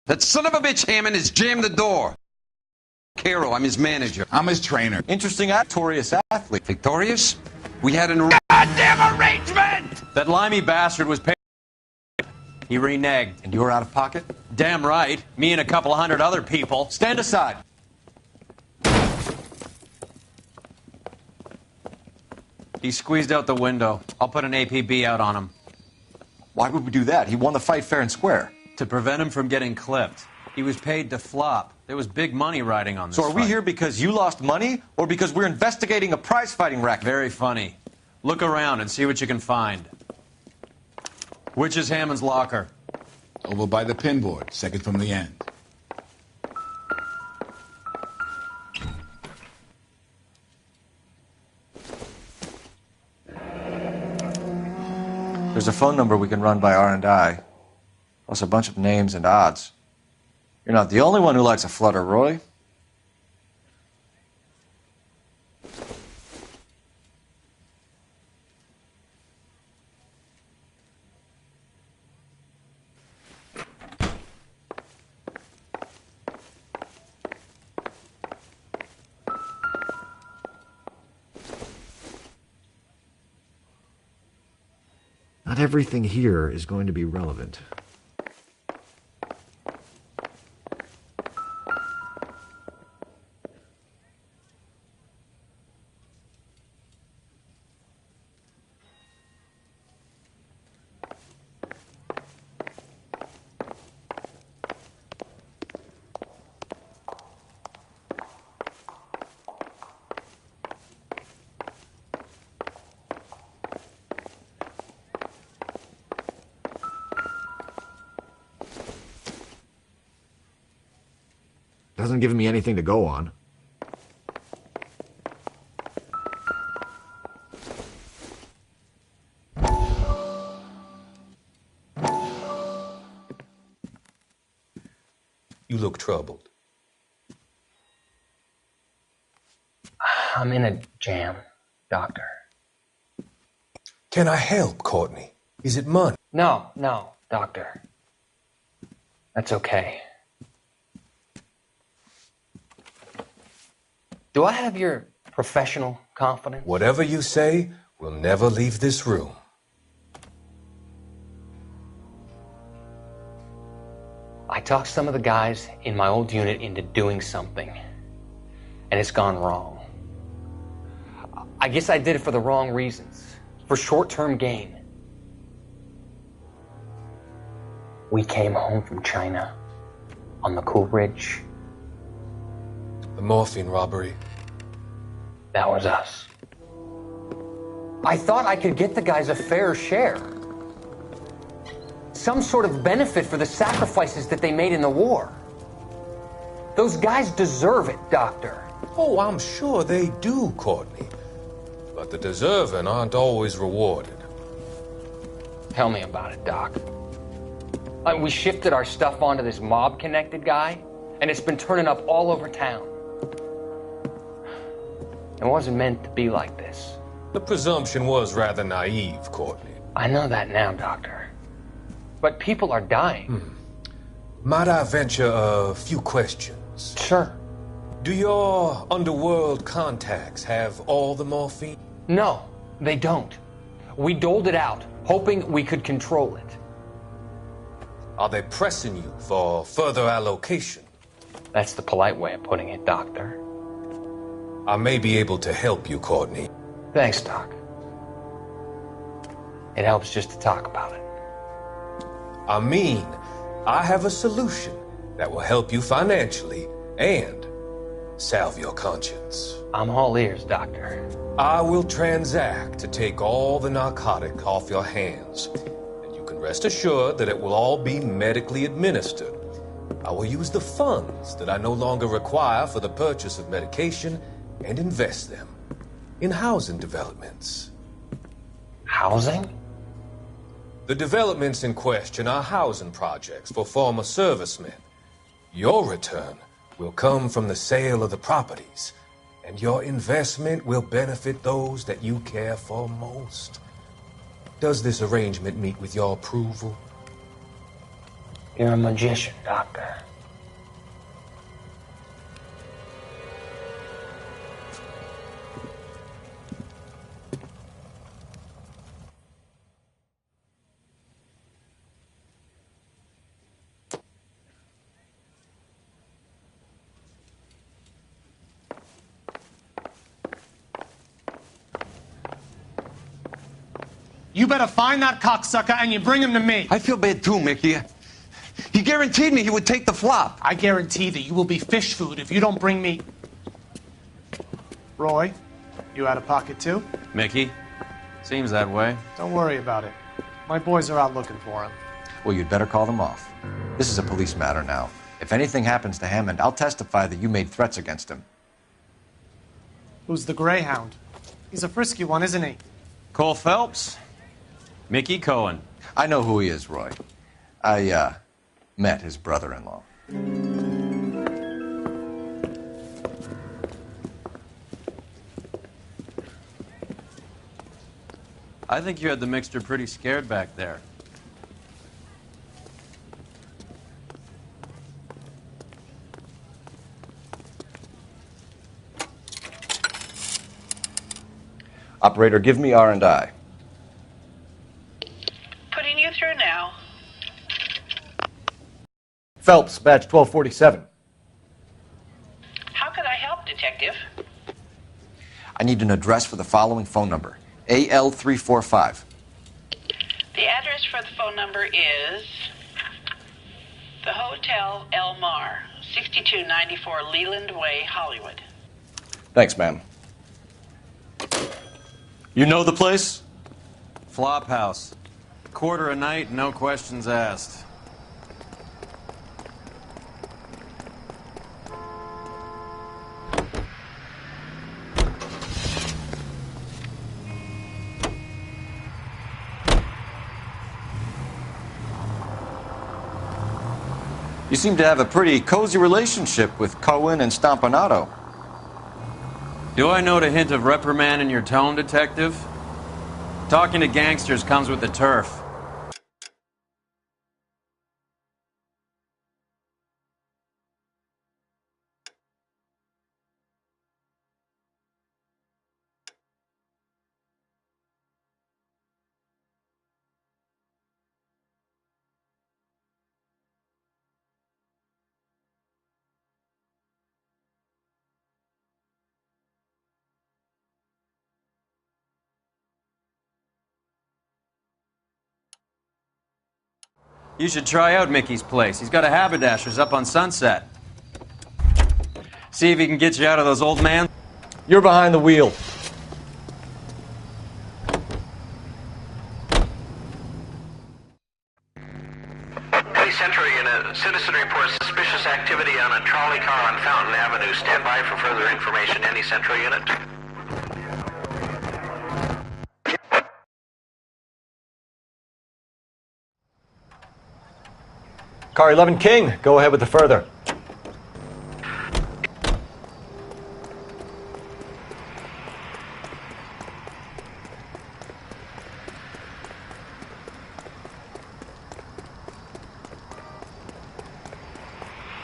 That son of a bitch Hammond has jammed the door. Caro, I'm his manager. I'm his trainer. Interesting notorious athlete. Victorious? We had an goddamn arrangement! That limey bastard was paid. He reneged. And you were out of pocket? Damn right. Me and a couple 100 other people. Stand aside. He squeezed out the window. I'll put an APB out on him. Why would we do that? He won the fight fair and square. To prevent him from getting clipped. He was paid to flop. There was big money riding on this So are we fight. here because you lost money or because we're investigating a prize-fighting racket? Very funny. Look around and see what you can find. Which is Hammond's locker? Over by the pinboard, second from the end. There's a phone number we can run by R&I, plus a bunch of names and odds. You're not the only one who likes a flutter, Roy. Not everything here is going to be relevant. Doesn't give me anything to go on. You look troubled. I'm in a jam, Doctor. Can I help, Courtney? Is it money? No, Doctor. That's okay. Do I have your professional confidence? Whatever you say, we'll never leave this room. I talked some of the guys in my old unit into doing something, and it's gone wrong. I guess I did it for the wrong reasons, for short-term gain. We came home from China on the Cool Ridge. The morphine robbery. That was us. I thought I could get the guys a fair share. Some sort of benefit for the sacrifices that they made in the war. Those guys deserve it, Doctor. Oh, I'm sure they do, Courtney. But the deserving aren't always rewarded. Tell me about it, Doc. We shifted our stuff onto this mob-connected guy, and it's been turning up all over town. It wasn't meant to be like this. The presumption was rather naive, Courtney. I know that now, Doctor. But people are dying. Might I venture a few questions? Sure. Do your underworld contacts have all the morphine? No, they don't. We doled it out, hoping we could control it. Are they pressing you for further allocation? That's the polite way of putting it, Doctor. I may be able to help you, Courtney. Thanks, Doc. It helps just to talk about it. I mean, I have a solution that will help you financially and salve your conscience. I'm all ears, Doctor. I will transact to take all the narcotic off your hands, and you can rest assured that it will all be medically administered. I will use the funds that I no longer require for the purchase of medication and invest them in housing developments. Housing? The developments in question are housing projects for former servicemen. Your return will come from the sale of the properties, and your investment will benefit those that you care for most. Does this arrangement meet with your approval? You're a magician, Doctor. You better find that cocksucker and you bring him to me. I feel bad too, Mickey. He guaranteed me he would take the flop. I guarantee that you will be fish food if you don't bring me... Roy, you out of pocket too? Mickey? Seems that way. Don't worry about it. My boys are out looking for him. Well, you'd better call them off. This is a police matter now. If anything happens to Hammond, I'll testify that you made threats against him. Who's the Greyhound? He's a frisky one, isn't he? Cole Phelps? Mickey Cohen. I know who he is, Roy. I, met his brother-in-law. I think you had the mixture pretty scared back there. Operator, give me R&I. Putting you through now. Phelps, badge 1247. How could I help, Detective? I need an address for the following phone number. AL345. The address for the phone number is the Hotel El Mar, 6294 Leland Way, Hollywood. Thanks, ma'am. You know the place? Flop house. Quarter a night, no questions asked. You seem to have a pretty cozy relationship with Cohen and Stompanato. Do I note a hint of reprimand in your tone, Detective? Talking to gangsters comes with the turf. You should try out Mickey's place. He's got a haberdasher's up on Sunset. See if he can get you out of those old man. You're behind the wheel. Any Central Unit, citizen reports suspicious activity on a trolley car on Fountain Avenue. Stand by for further information. Any Central Unit? Car 11 King, go ahead with the further.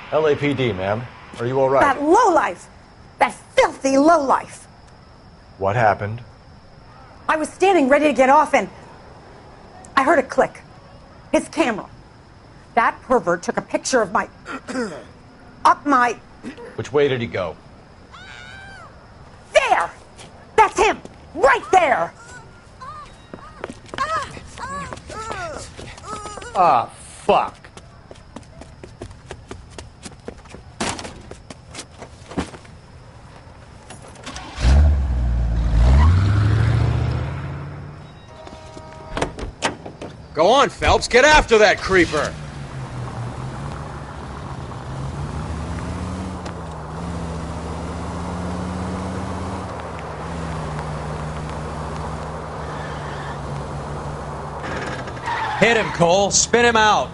LAPD, ma'am. Are you all right? That lowlife! That filthy lowlife! What happened? I was standing ready to get off and I heard a click. His camera. That pervert took a picture of my... up my... Which way did he go? There! That's him! Right there! Ah, fuck. Go on, Phelps, get after that creeper! Hit him, Cole. Spit him out.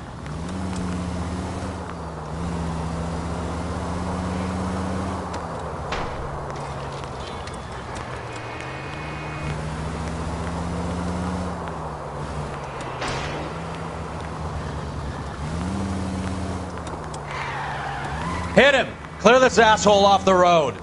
Hit him! Clear this asshole off the road!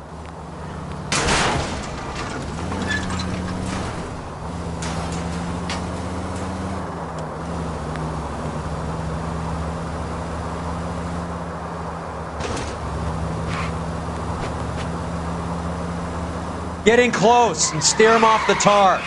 Get in close and steer him off the tar.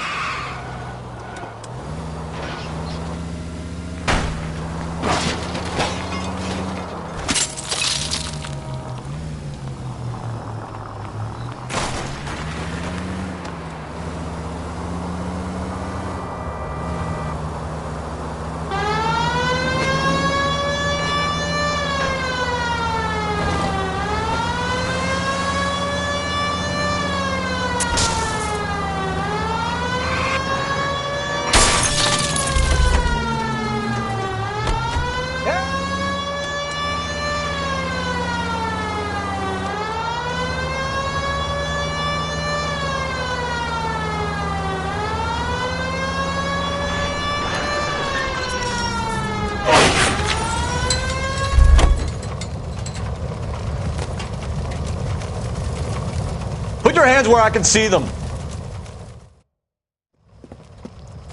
Put your hands where I can see them.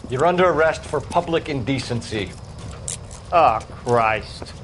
You're under arrest for public indecency. Oh, Christ.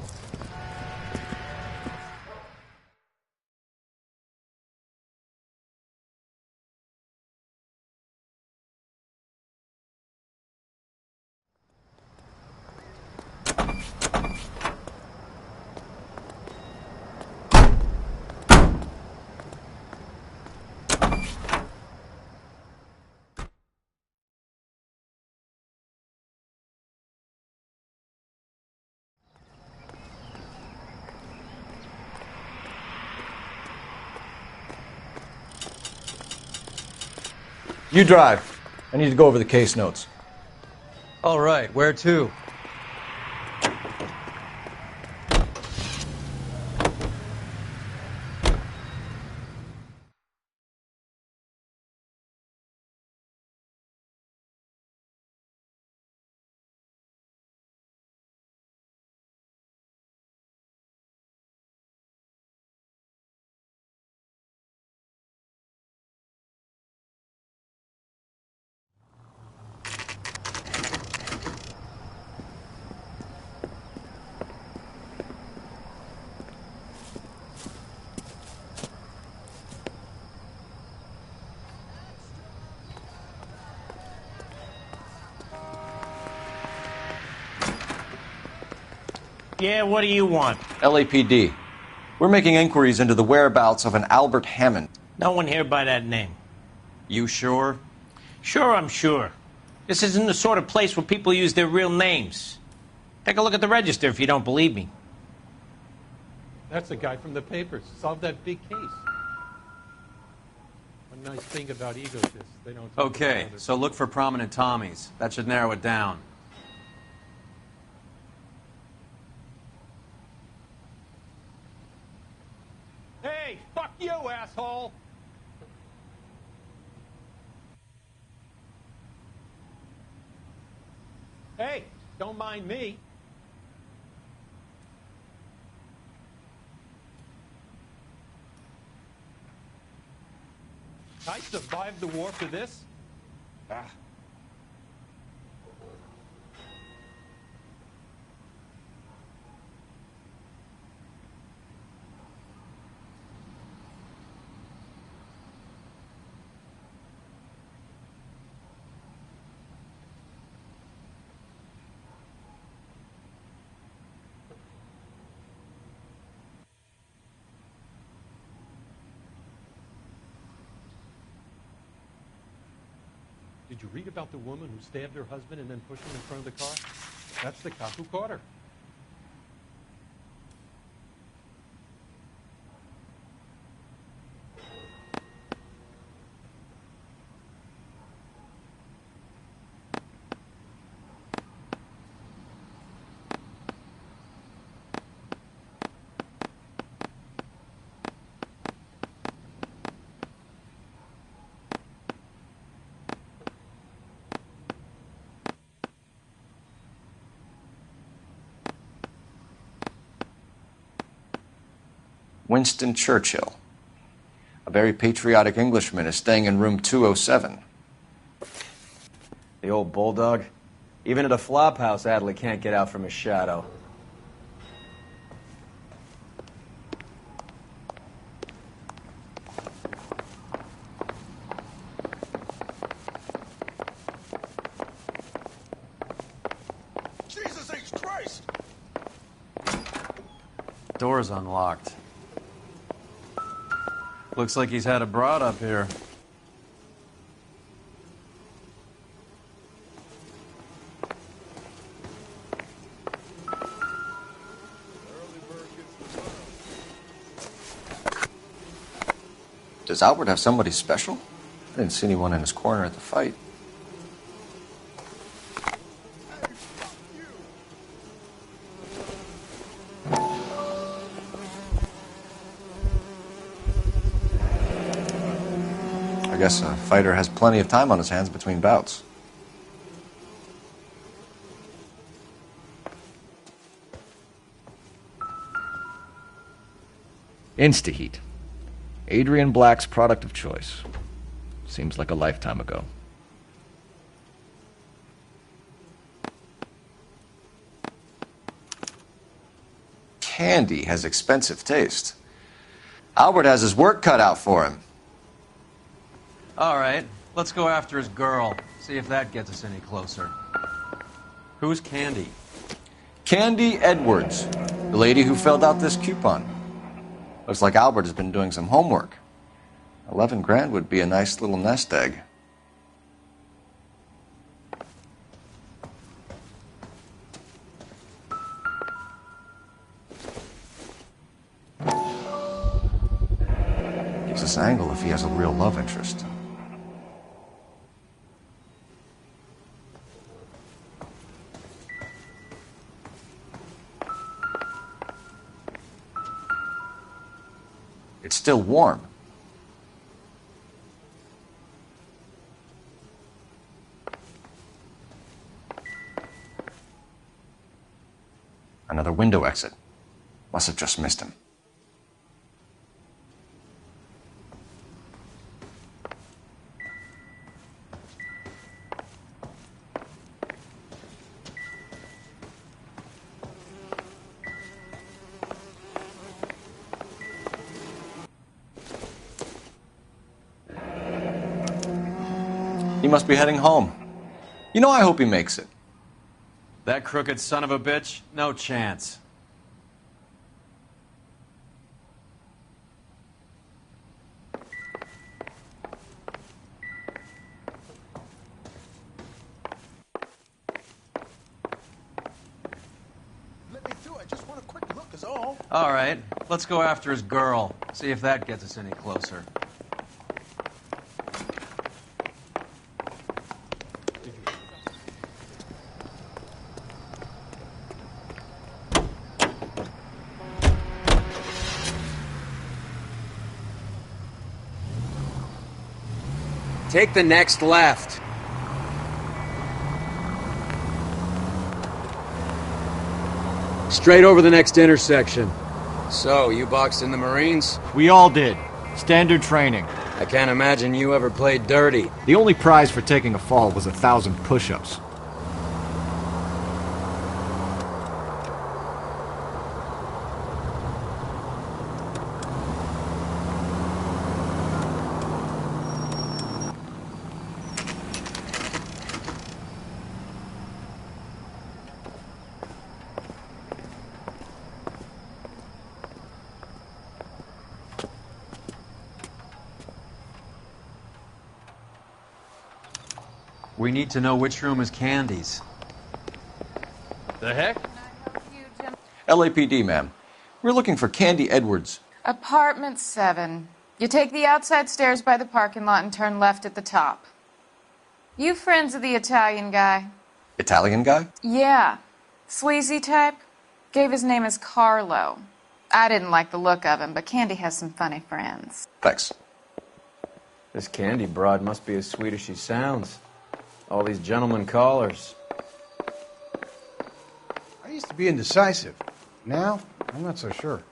You drive. I need to go over the case notes. All right, where to? Yeah, what do you want? LAPD. We're making inquiries into the whereabouts of an Albert Hammond. No one here by that name. You sure? Sure, I'm sure. This isn't the sort of place where people use their real names. Take a look at the register if you don't believe me. That's the guy from the papers. Solved that big case. One nice thing about egotists, they don't... Okay, so look for prominent Tommies. That should narrow it down. Hey, fuck you, asshole! Hey, don't mind me. I survived the war for this? Ah. Did you read about the woman who stabbed her husband and then pushed him in front of the car? That's the cop who caught her. Winston Churchill. A very patriotic Englishman is staying in room 207. The old bulldog. Even at a flop house, Adley can't get out from his shadow. Jesus H. Christ! Door's unlocked. Looks like he's had a broad up here. Does Albert have somebody special? I didn't see anyone in his corner at the fight. I guess a fighter has plenty of time on his hands between bouts. Instaheat. Adrian Black's product of choice. Seems like a lifetime ago. Candy has expensive taste. Albert has his work cut out for him. All right, let's go after his girl. See if that gets us any closer. Who's Candy? Candy Edwards, the lady who filled out this coupon. Looks like Albert has been doing some homework. 11 grand would be a nice little nest egg. Gives us an angle if he has a real love interest. It's still warm. Another window exit. Must have just missed him. He must be heading home. You know, I hope he makes it. That crooked son of a bitch? No chance. Let me through. I just want a quick look is all. All right, let's go after his girl. See if that gets us any closer. Take the next left. Straight over the next intersection. So, you boxed in the Marines? We all did. Standard training. I can't imagine you ever played dirty. The only prize for taking a fall was 1,000 push-ups. We need to know which room is Candy's. The heck? LAPD, ma'am. We're looking for Candy Edwards. Apartment 7. You take the outside stairs by the parking lot and turn left at the top. You friends of the Italian guy? Italian guy? Yeah. Sleazy type. Gave his name as Carlo. I didn't like the look of him, but Candy has some funny friends. Thanks. This Candy broad must be as sweet as she sounds. All these gentlemen callers. I used to be indecisive. Now, I'm not so sure.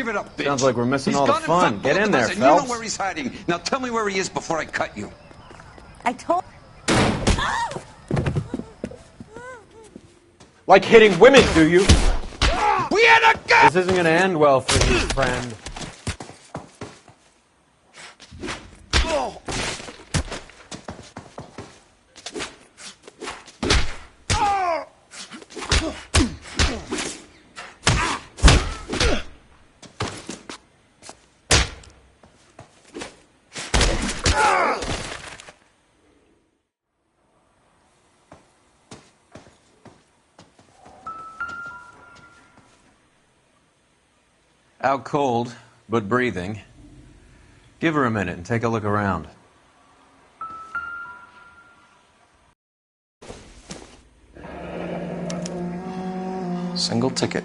Give it up, bitch. Sounds like we're missing He's all the gone and fun. fucked Get both in of there, us, and Phelps. you know where he's hiding. Now tell me where he is before I cut you. I told. Like hitting women, do you? We had a gun! This isn't gonna end well for you, friend. Out cold, but breathing. Give her a minute and take a look around. Single ticket.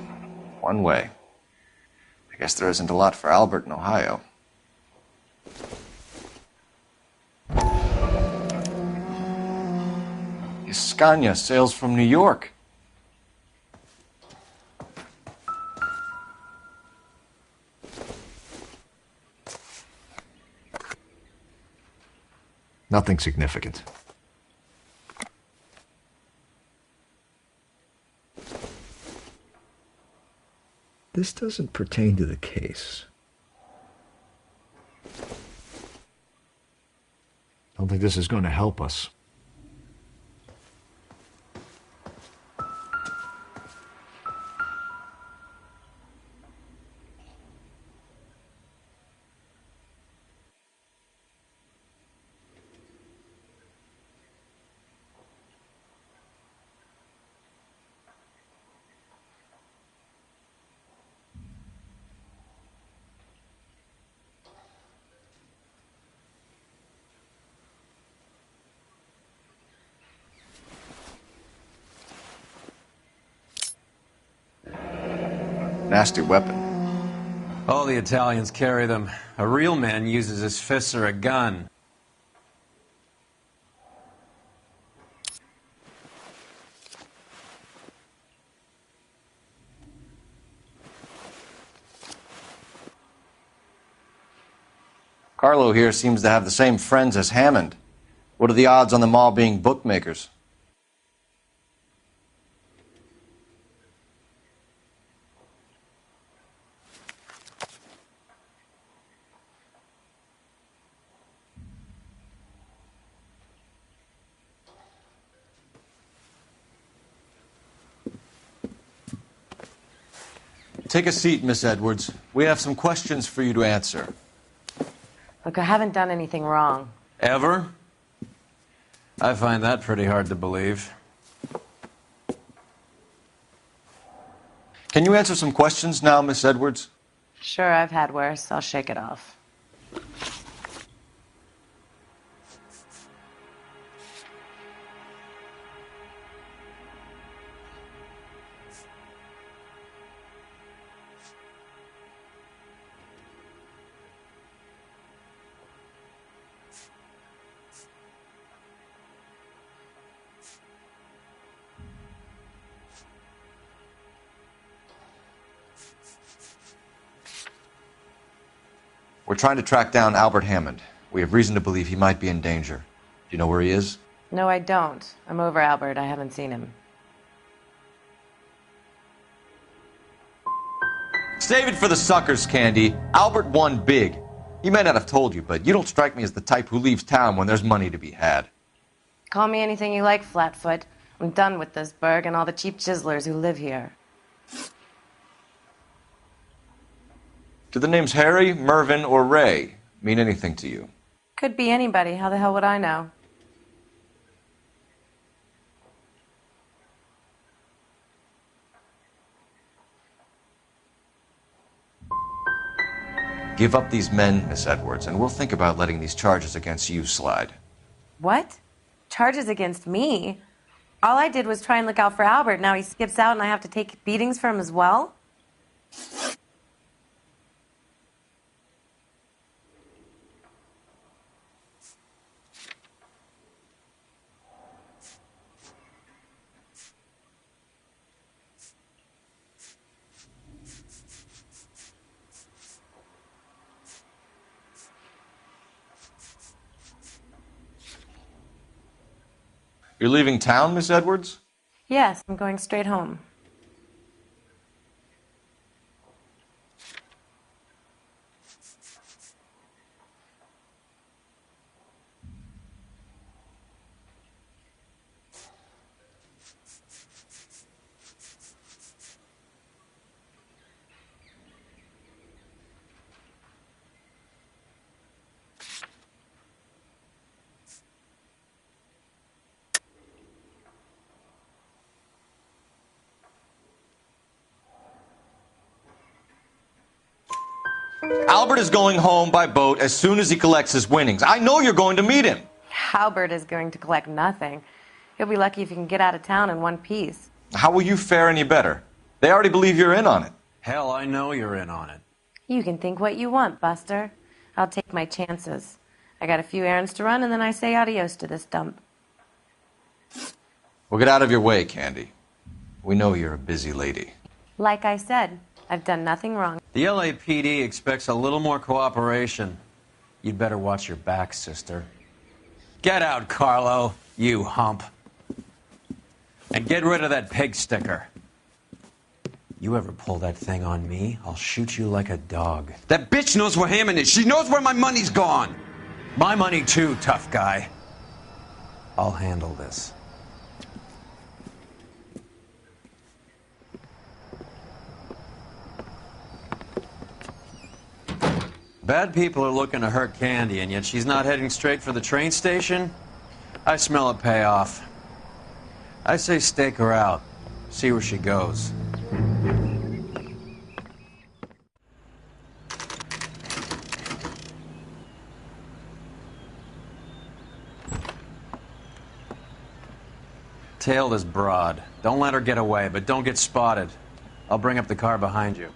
One way. I guess there isn't a lot for Albert in Ohio. Scania sails from New York. Nothing significant. This doesn't pertain to the case. Don't think this is going to help us. Nasty weapon. All the Italians carry them. A real man uses his fists or a gun. Carlo here seems to have the same friends as Hammond. What are the odds on them all being bookmakers? Take a seat, Miss Edwards. We have some questions for you to answer. Look, I haven't done anything wrong. Ever? I find that pretty hard to believe. Can you answer some questions now, Miss Edwards? Sure, I've had worse. I'll shake it off. We're trying to track down Albert Hammond. We have reason to believe he might be in danger. Do you know where he is? No, I don't. I'm over Albert. I haven't seen him. Save it for the suckers, Candy. Albert won big. He may not have told you, but you don't strike me as the type who leaves town when there's money to be had. Call me anything you like, Flatfoot. I'm done with this burg and all the cheap chiselers who live here. Do the names Harry, Mervyn, or Ray mean anything to you? Could be anybody. How the hell would I know? Give up these men, Miss Edwards, and we'll think about letting these charges against you slide. What? Charges against me? All I did was try and look out for Albert. Now he skips out and I have to take beatings for him as well? You're leaving town, Miss Edwards? Yes, I'm going straight home. Albert is going home by boat as soon as he collects his winnings. I know you're going to meet him. Albert is going to collect nothing. He'll be lucky if he can get out of town in one piece. How will you fare any better? They already believe you're in on it. Hell, I know you're in on it. You can think what you want, Buster. I'll take my chances. I got a few errands to run, and then I say adios to this dump. Well, get out of your way, Candy. We know you're a busy lady. Like I said, I've done nothing wrong. The LAPD expects a little more cooperation. You'd better watch your back, sister. Get out, Carlo, you hump. And get rid of that pig sticker. You ever pull that thing on me, I'll shoot you like a dog. That bitch knows where Hammond is. She knows where my money's gone. My money too, tough guy. I'll handle this. Bad people are looking to hurt Candy, and yet she's not heading straight for the train station? I smell a payoff. I say stake her out. See where she goes. Tail this broad. Don't let her get away, but don't get spotted. I'll bring up the car behind you.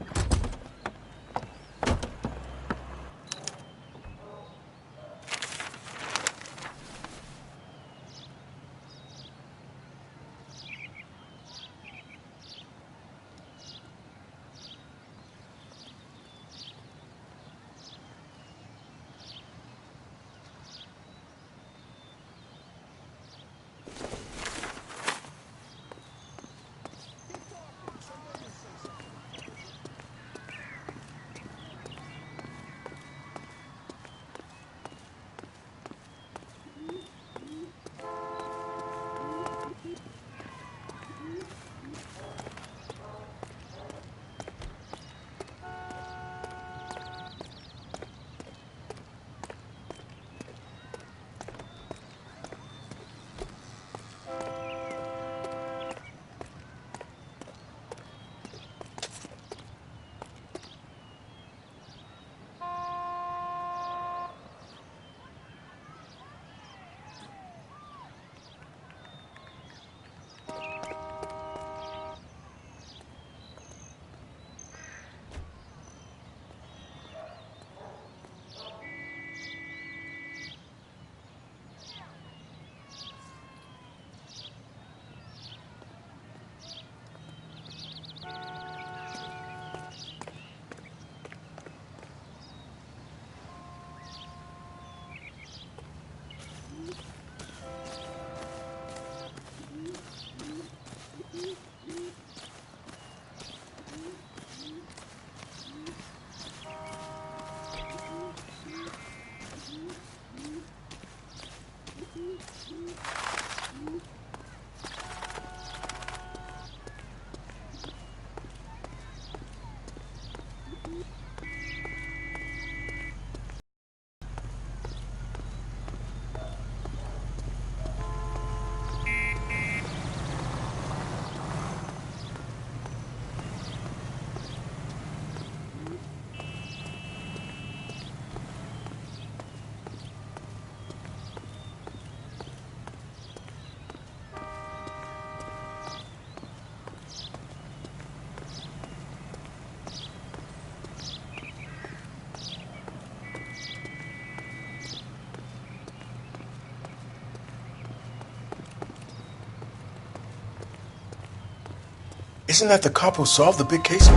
Isn't that the cop who solved the big case?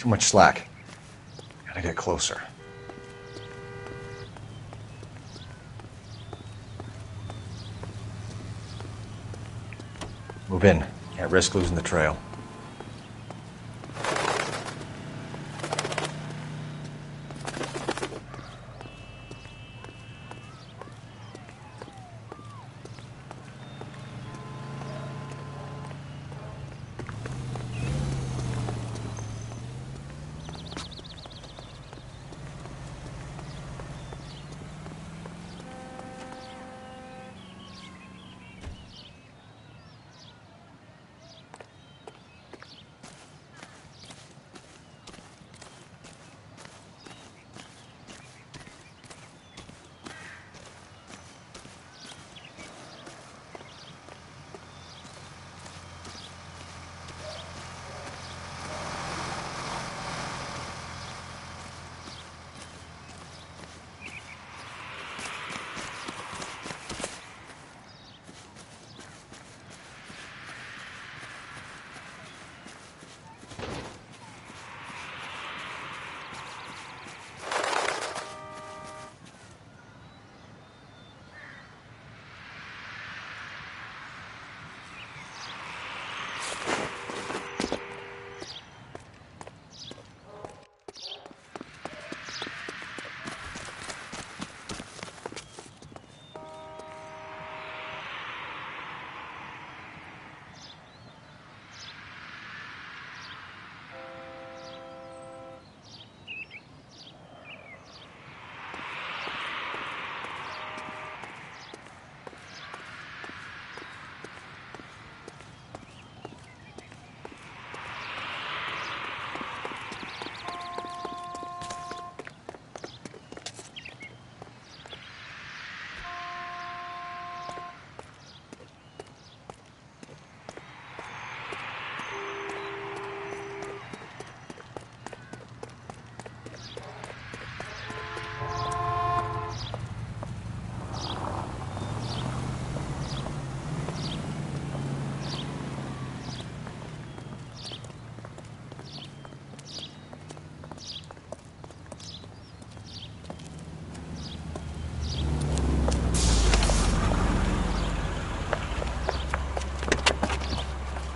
Too much slack. Gotta get closer. Move in. Can't risk losing the trail.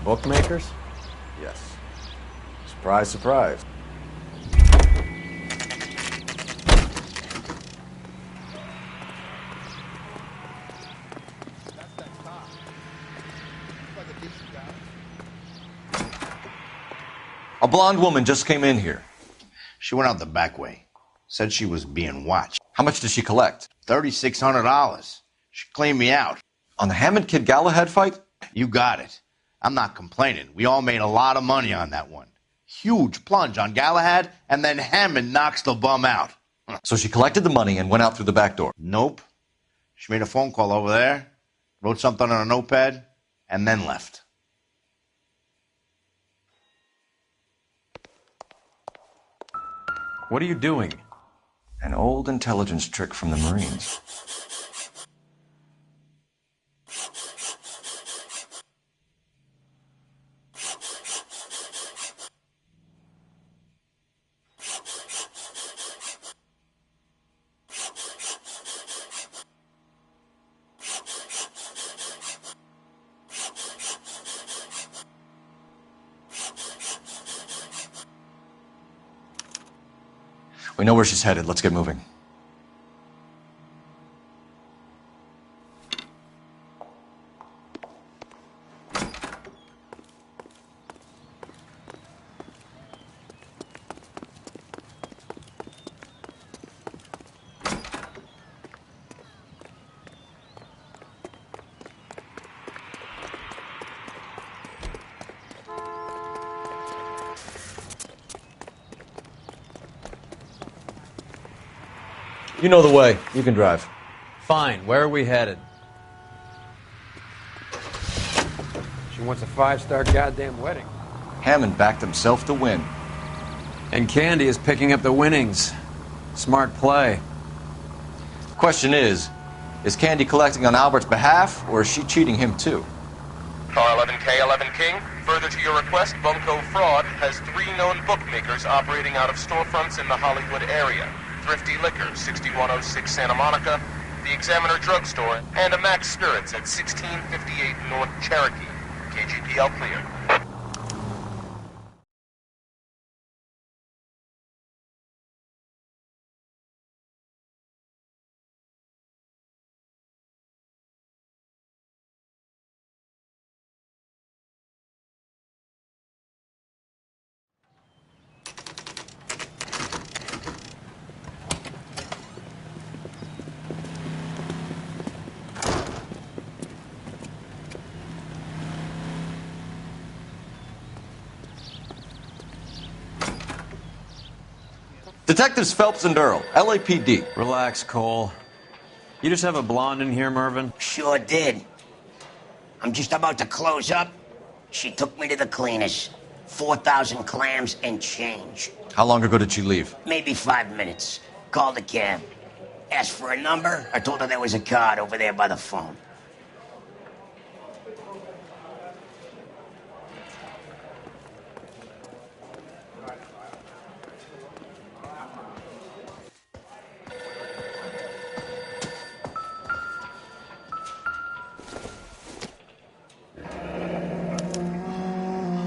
Bookmakers? Yes. Surprise, surprise. A blonde woman just came in here. She went out the back way. Said she was being watched. How much did she collect? $3,600. She cleaned me out. On the Hammond Kid Galahad fight? You got it. I'm not complaining. We all made a lot of money on that one. Huge plunge on Galahad, and then Hammond knocks the bum out. So she collected the money and went out through the back door? Nope. She made a phone call over there, wrote something on a notepad, and then left. What are you doing? An old intelligence trick from the Marines. We know where she's headed. Let's get moving. You know the way. You can drive. Fine. Where are we headed? She wants a 5-star goddamn wedding. Hammond backed himself to win. And Candy is picking up the winnings. Smart play. Question is Candy collecting on Albert's behalf, or is she cheating him too? Car 11K, 11 King. Further to your request, Bunko Fraud has 3 known bookmakers operating out of storefronts in the Hollywood area. Thrifty Liquor, 6106 Santa Monica, the Examiner Drugstore, and a Max Spirits at 1658 North Cherokee. KGPL clear. Detectives Phelps and Earl, LAPD. Relax, Cole. You just have a blonde in here, Mervyn? Sure did. I'm just about to close up. She took me to the cleaners. 4,000 clams and change. How long ago did she leave? Maybe 5 minutes. Called a cab. Asked for a number. I told her there was a card over there by the phone.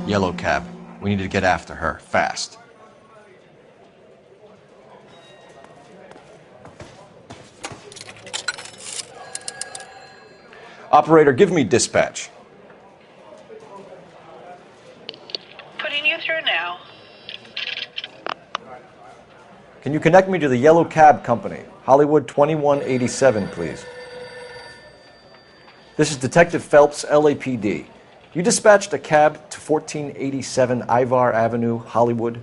Yellow cab. We need to get after her, fast. Operator, give me dispatch. Putting you through now. Can you connect me to the Yellow Cab Company, Hollywood 2187, please? This is Detective Phelps, LAPD. You dispatched a cab to 1487 Ivar Avenue, Hollywood?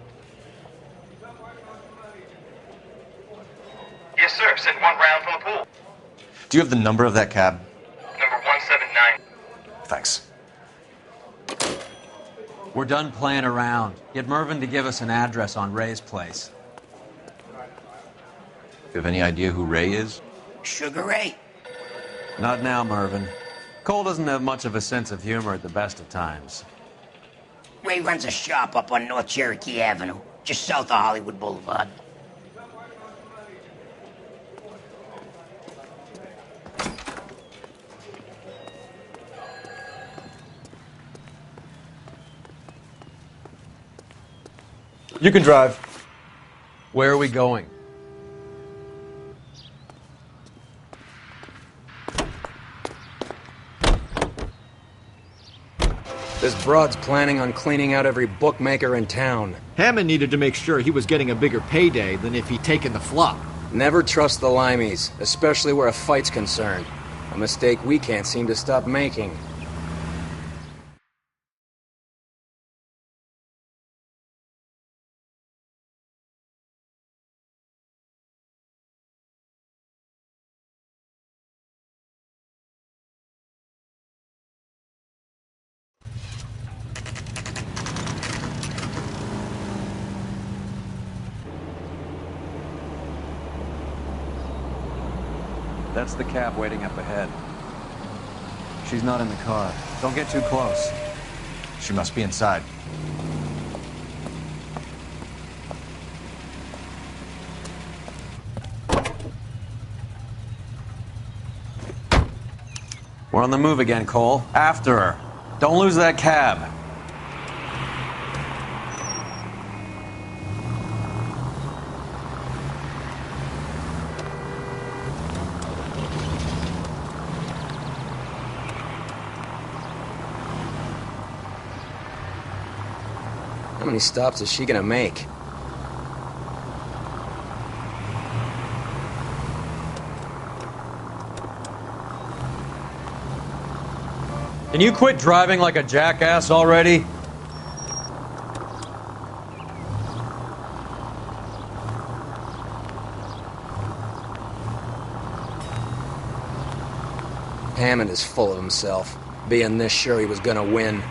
Yes, sir. Sent 1 round from the pool. Do you have the number of that cab? Number 179. Thanks. We're done playing around. Get Mervyn to give us an address on Ray's place. Do you have any idea who Ray is? Sugar Ray? Not now, Mervyn. Cole doesn't have much of a sense of humor at the best of times. Ray runs a shop up on North Cherokee Avenue, just south of Hollywood Boulevard. You can drive. Where are we going? This broad's planning on cleaning out every bookmaker in town. Hammond needed to make sure he was getting a bigger payday than if he'd taken the flop. Never trust the limeys, especially where a fight's concerned. A mistake we can't seem to stop making. That's the cab waiting up ahead. She's not in the car. Don't get too close. She must be inside. We're on the move again, Cole. After her. Don't lose that cab. How many stops is she gonna make? Can you quit driving like a jackass already? Hammond is full of himself, being this sure he was gonna win.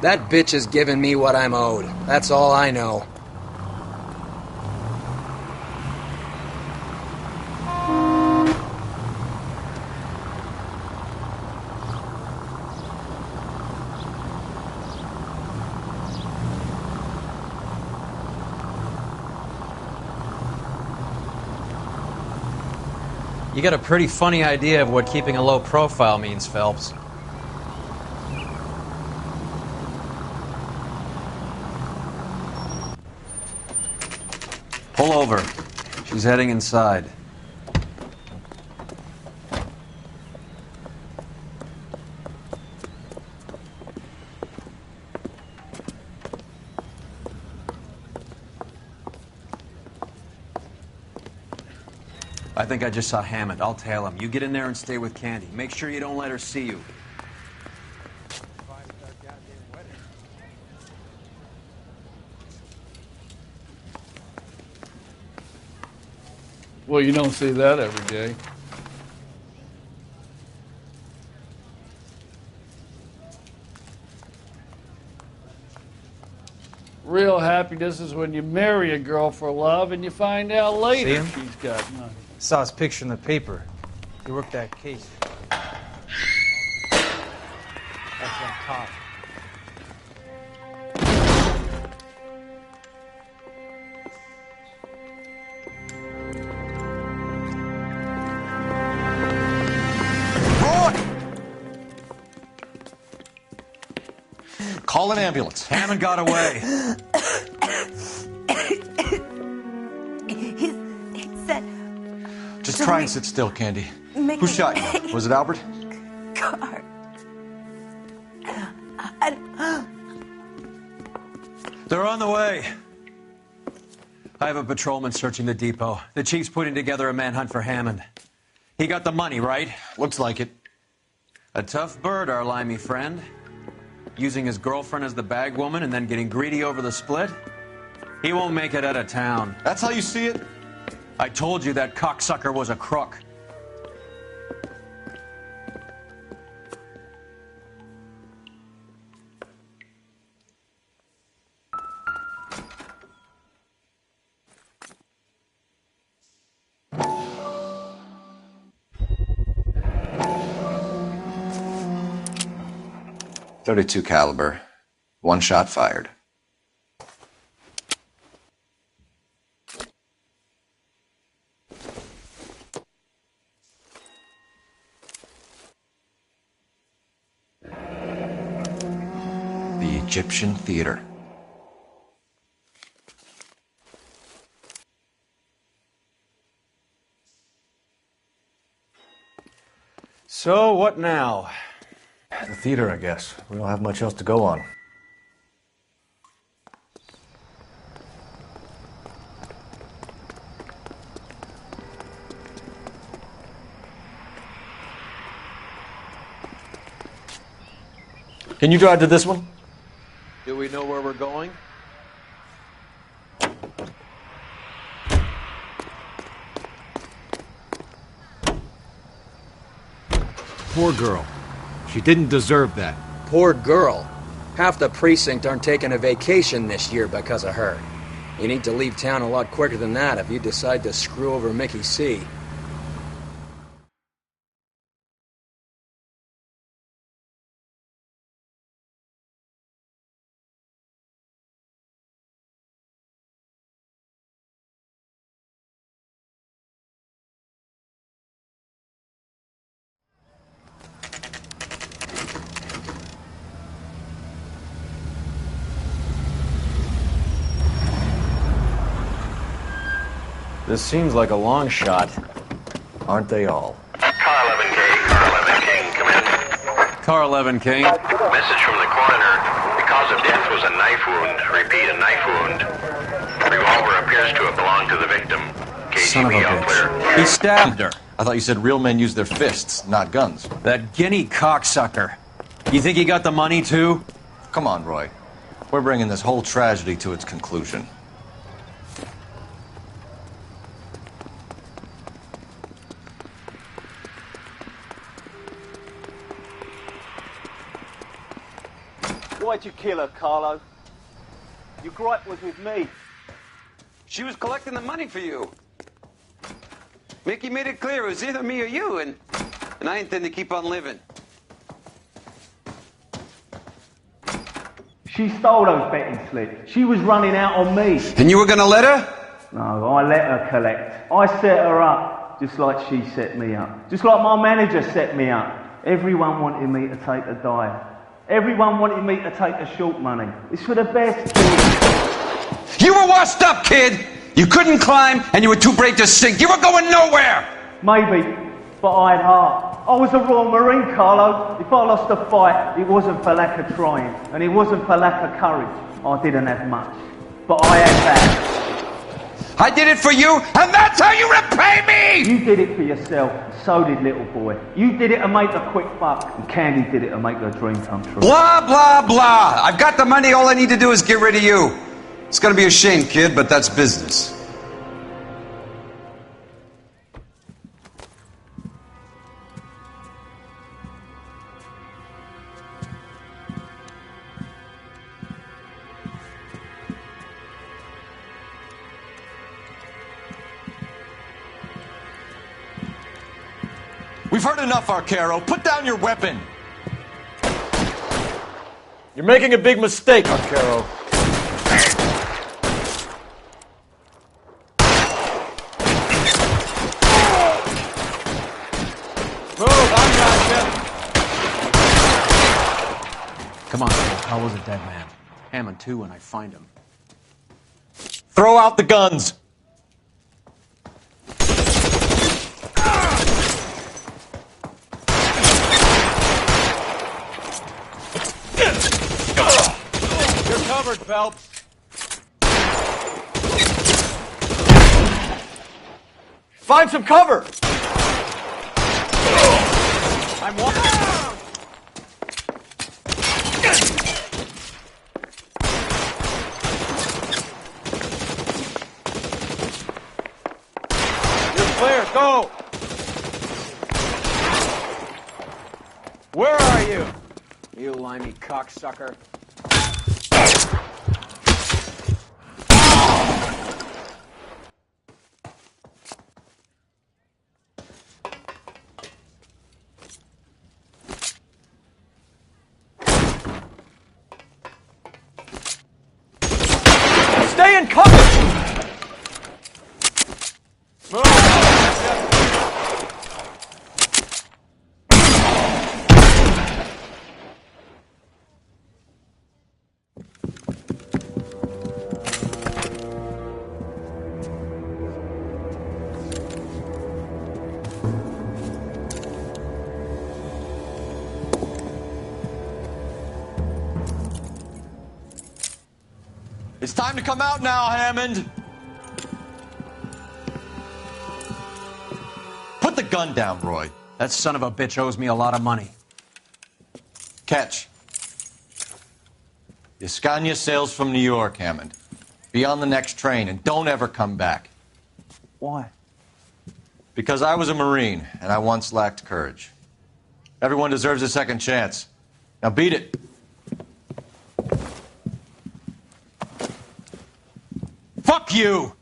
That bitch has given me what I'm owed. That's all I know. You got a pretty funny idea of what keeping a low profile means, Phelps. Pull over. She's heading inside. I think I just saw Hammond. I'll tail him. You get in there and stay with Candy. Make sure you don't let her see you. Well, you don't see that every day. Real happiness is when you marry a girl for love and you find out later See him? she's got nothing. Saw his picture in the paper. He worked that case. That's that cop. Call an ambulance. Hammond got away. He said... Just try and sit still, Candy. Make Who me- shot you? Was it Albert? Car. They're on the way. I have a patrolman searching the depot. The chief's putting together a manhunt for Hammond. He got the money, right? Looks like it. A tough bird, our limey friend. Using his girlfriend as the bag woman and then getting greedy over the split? He won't make it out of town. That's how you see it? I told you that cocksucker was a crook. .32 caliber. One shot fired. The Egyptian Theater. So, what now? The theater, I guess. We don't have much else to go on. Can you drive to this one? Do we know where we're going? Poor girl. She didn't deserve that. Poor girl. Half the precinct aren't taking a vacation this year because of her. You need to leave town a lot quicker than that if you decide to screw over Mickey C. This seems like a long shot. Aren't they all? Car 11K, Car 11 King, come in. Car 11 King. Message from the coroner. The cause of death was a knife wound. Repeat, a knife wound. Revolver appears to have belonged to the victim. Son of a KGB all clear. bitch. He stabbed her. I thought you said real men use their fists, not guns. That guinea cocksucker. You think he got the money, too? Come on, Roy. We're bringing this whole tragedy to its conclusion. Why'd you kill her, Carlo? Your gripe was with me. She was collecting the money for you. Mickey made it clear it was either me or you, and I intend to keep on living. She stole those betting slips. She was running out on me. And you were gonna let her? No, I let her collect. I set her up, just like she set me up. Just like my manager set me up. Everyone wanted me to take a dive. Everyone wanted me to take the short money. It's for the best. You were washed up, kid! You couldn't climb, and you were too brave to sink. You were going nowhere! Maybe, but I had heart. I was a Royal Marine, Carlo. If I lost a fight, it wasn't for lack of trying, and it wasn't for lack of courage. I didn't have much, but I had that. I did it for you, and that's how you repay me! You did it for yourself, and so did little boy. You did it to make a quick buck, and Candy did it to make her dream come true. Blah, blah, blah. I've got the money. All I need to do is get rid of you. It's gonna be a shame, kid, but that's business. We've heard enough, Arcaro. Put down your weapon. You're making a big mistake, Arcaro. Come on, how was a dead man? Hammond 2 when I find him. Throw out the guns. You're covered, Phelps. Find some cover. I'm walking. You're clear. Go. Where are you? You limey cocksucker. Stay in cover. It's time to come out now, Hammond. Put the gun down, Roy. That son of a bitch owes me a lot of money. Catch. Escania sails from New York, Hammond. Be on the next train and don't ever come back. Why? Because I was a Marine and I once lacked courage. Everyone deserves a second chance. Now beat it. Fuck you!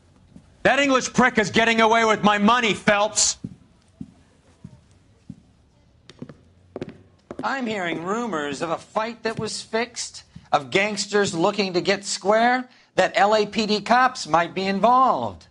That English prick is getting away with my money, Phelps! I'm hearing rumors of a fight that was fixed, of gangsters looking to get square, that LAPD cops might be involved.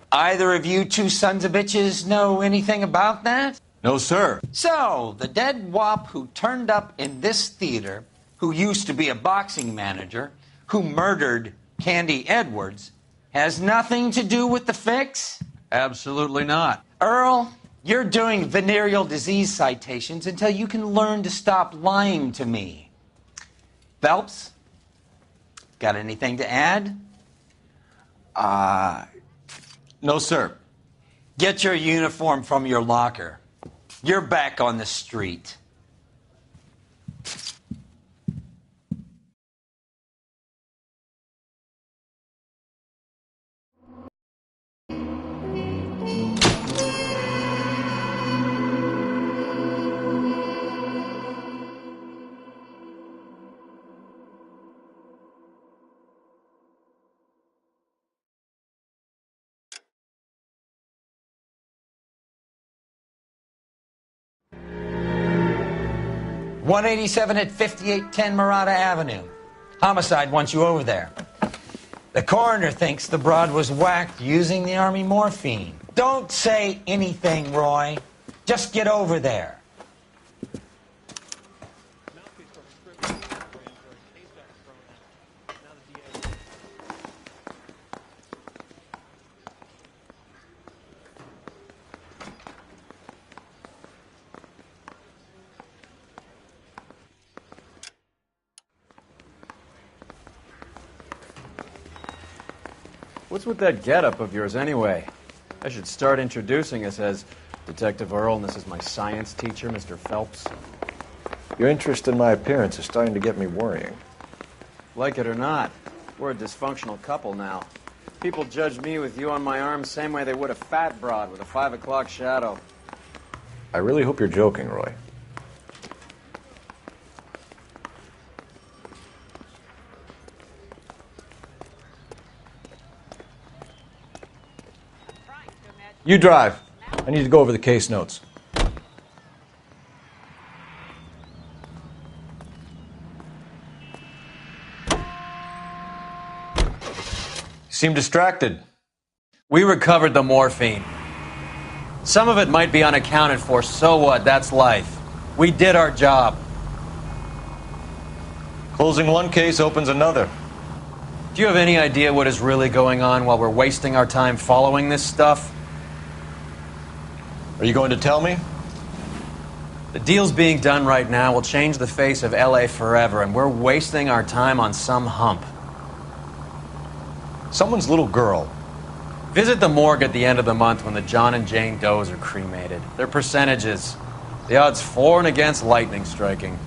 Either of you two sons of bitches know anything about that? No, sir. So, the dead wop who turned up in this theater, who used to be a boxing manager, who murdered Candy Edwards, has nothing to do with the fix? Absolutely not. Earl, you're doing venereal disease citations until you can learn to stop lying to me. Phelps, got anything to add? No, sir. Get your uniform from your locker. You're back on the street. 187 at 5810 Murata Avenue. Homicide wants you over there. The coroner thinks the broad was whacked using the Army morphine. Don't say anything, Roy. Just get over there. What's with that getup of yours anyway? I should start introducing us as Detective Earl, and this is my science teacher, Mr. Phelps. Your interest in my appearance is starting to get me worrying. Like it or not, we're a dysfunctional couple now. People judge me with you on my arm same way they would a fat broad with a 5 o'clock shadow. I really hope you're joking, Roy. You drive. I need to go over the case notes. You seem distracted. We recovered the morphine. Some of it might be unaccounted for, so what? That's life. We did our job. Closing one case opens another. Do you have any idea what is really going on while we're wasting our time following this stuff? Are you going to tell me? The deals being done right now will change the face of LA forever, and we're wasting our time on some hump. Someone's little girl. Visit the morgue at the end of the month when the John and Jane Does are cremated. Their percentages. The odds for and against lightning striking.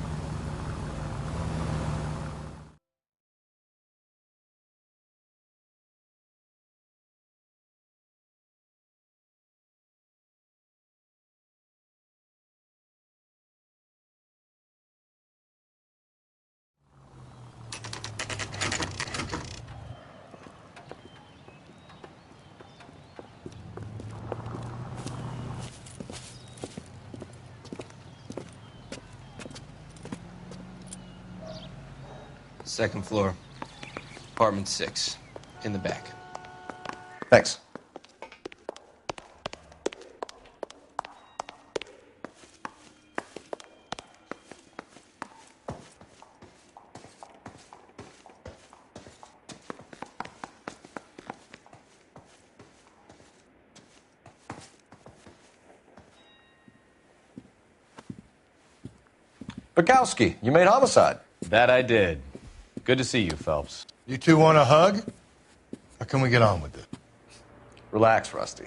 Second floor, apartment 6, in the back. Thanks. Bukowski, you made homicide. That I did. Good to see you, Phelps. You two want a hug? Or can we get on with it? Relax, Rusty.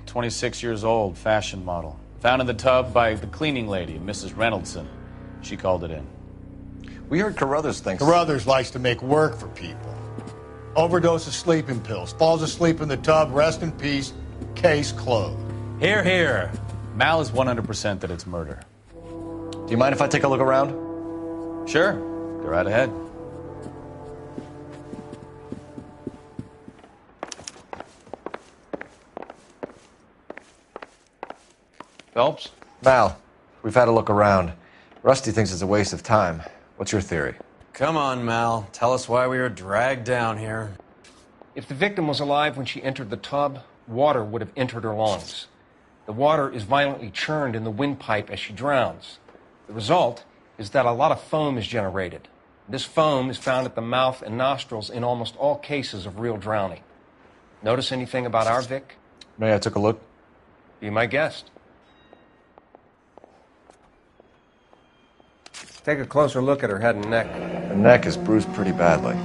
26 years old, fashion model. Found in the tub by the cleaning lady, Mrs. Reynoldson. She called it in. We heard Carruthers thinks... Carruthers likes to make work for people. Overdose of sleeping pills. Falls asleep in the tub. Rest in peace. Case closed. Here, here. Mal is 100% that it's murder. Do you mind if I take a look around? Sure. Go right ahead. Phelps? Mal, we've had a look around. Rusty thinks it's a waste of time. What's your theory? Come on, Mal. Tell us why we were dragged down here. If the victim was alive when she entered the tub, water would have entered her lungs. The water is violently churned in the windpipe as she drowns. The result is that a lot of foam is generated. This foam is found at the mouth and nostrils in almost all cases of real drowning. Notice anything about our Vic? May I took a look? Be my guest. Take a closer look at her head and neck. Her neck is bruised pretty badly.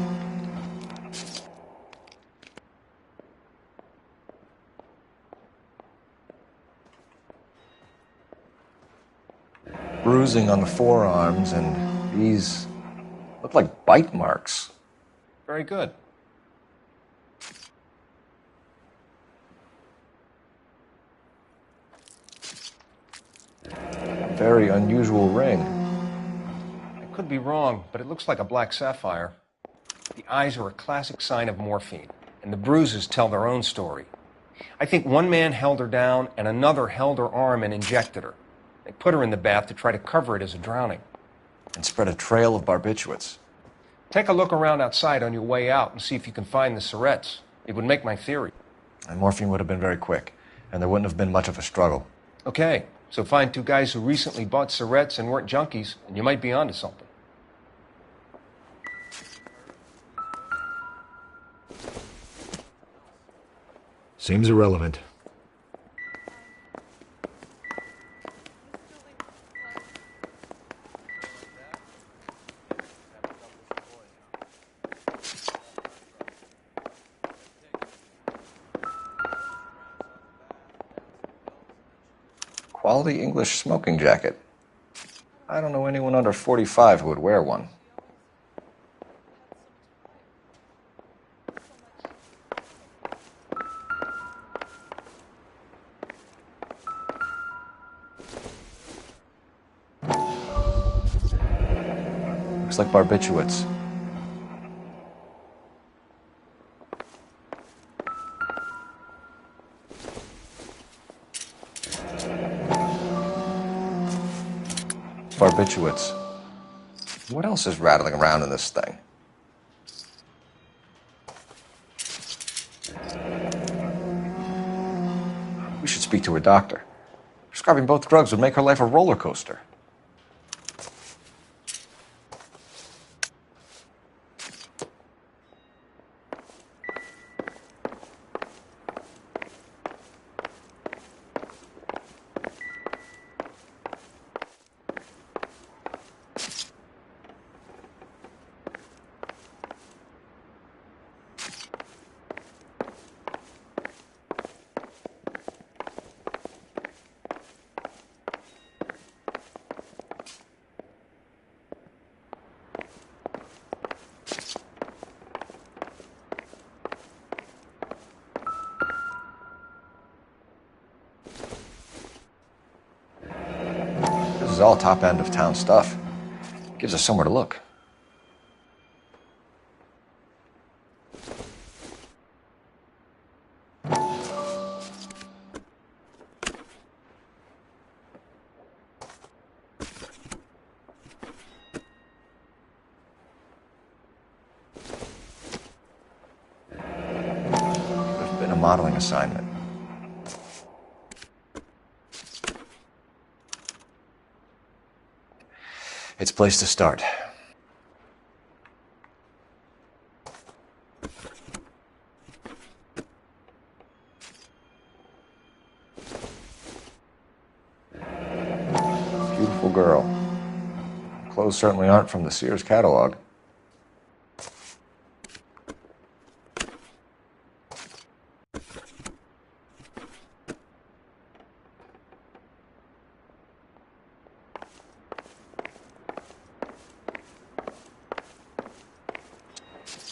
Bruising on the forearms, and these look like bite marks. Very good. Very unusual ring. I could be wrong, but it looks like a black sapphire. The eyes are a classic sign of morphine, and the bruises tell their own story. I think one man held her down and another held her arm and injected her. They put her in the bath to try to cover it as a drowning. And spread a trail of barbiturates. Take a look around outside on your way out and see if you can find the syrettes. It would make my theory. And morphine would have been very quick, and there wouldn't have been much of a struggle. Okay, so find two guys who recently bought syrettes and weren't junkies, and you might be onto something. Seems irrelevant. Quality English smoking jacket. I don't know anyone under 45 who would wear one. Looks like barbiturates. Barbiturates. What else is rattling around in this thing? We should speak to her doctor. Prescribing both drugs would make her life a roller coaster. This is all top end of town stuff. Gives us somewhere to look. There's been a modeling assignment. It's a place to start. Beautiful girl. Clothes certainly aren't from the Sears catalog.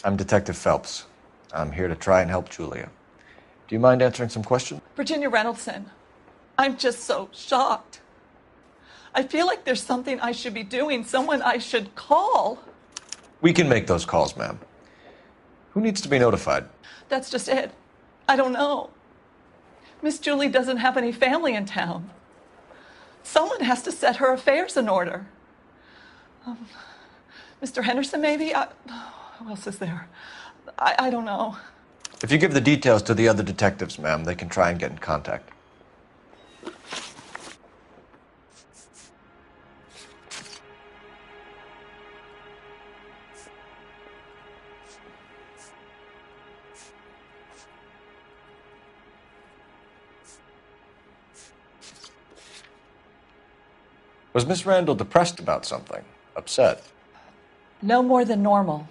I'm Detective Phelps. I'm here to try and help Julia. Do you mind answering some questions? Virginia Reynoldson, I'm just so shocked. I feel like there's something I should be doing, someone I should call. We can make those calls, ma'am. Who needs to be notified? That's just it. I don't know. Miss Julie doesn't have any family in town. Someone has to set her affairs in order. Mr. Henderson, maybe? Who else is there? I don't know. If you give the details to the other detectives, ma'am, they can try and get in contact. Was Miss Randall depressed about something? Upset? No more than normal.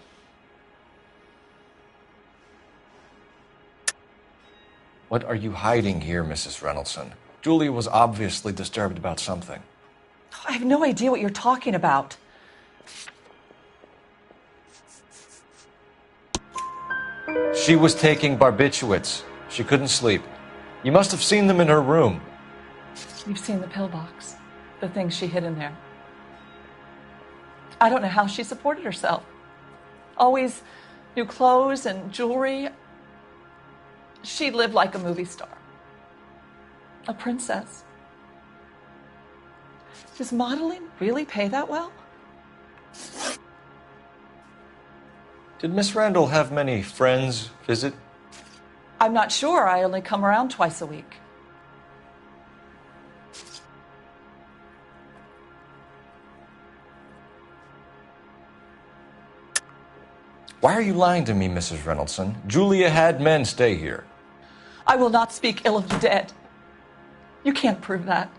What are you hiding here, Mrs. Reynoldson? Julia was obviously disturbed about something. I have no idea what you're talking about. She was taking barbiturates. She couldn't sleep. You must have seen them in her room. You've seen the pillbox, the things she hid in there. I don't know how she supported herself. Always new clothes and jewelry. She lived like a movie star. A princess. Does modeling really pay that well? Did Miss Randall have many friends visit? I'm not sure. I only come around twice a week. Why are you lying to me, Mrs. Reynoldson? Julia had men stay here. I will not speak ill of the dead. You can't prove that.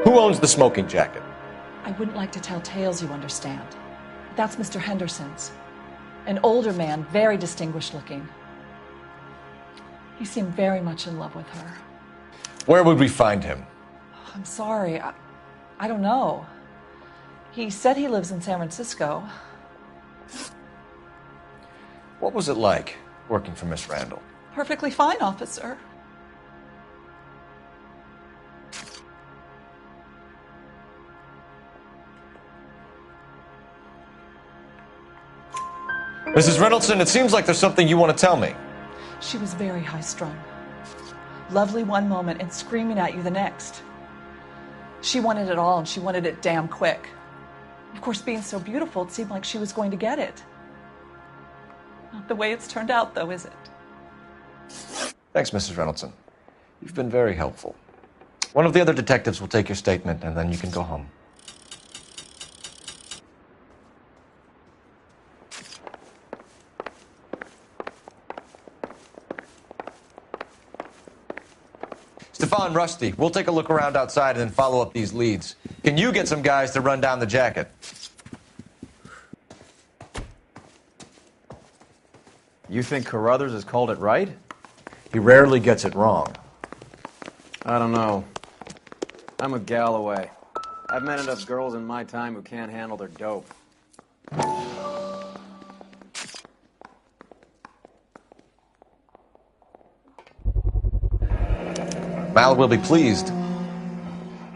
Who owns the smoking jacket? I wouldn't like to tell tales, you understand. That's Mr. Henderson's. An older man, very distinguished looking. He seemed very much in love with her. Where would we find him? I'm sorry. I don't know. He said he lives in San Francisco. What was it like working for Miss Randall? Perfectly fine, officer. Mrs. Reynoldson, it seems like there's something you want to tell me. She was very high-strung. Lovely one moment and screaming at you the next. She wanted it all, and she wanted it damn quick. Of course, being so beautiful, it seemed like she was going to get it. Not the way it's turned out, though, is it? Thanks, Mrs. Reynoldson. You've been very helpful. One of the other detectives will take your statement, and then you can go home. Stefan, Rusty, we'll take a look around outside and then follow up these leads. Can you get some guys to run down the jacket? You think Carruthers has called it right? He rarely gets it wrong. I don't know. I'm with Galloway. I've met enough girls in my time who can't handle their dope. Mal will be pleased.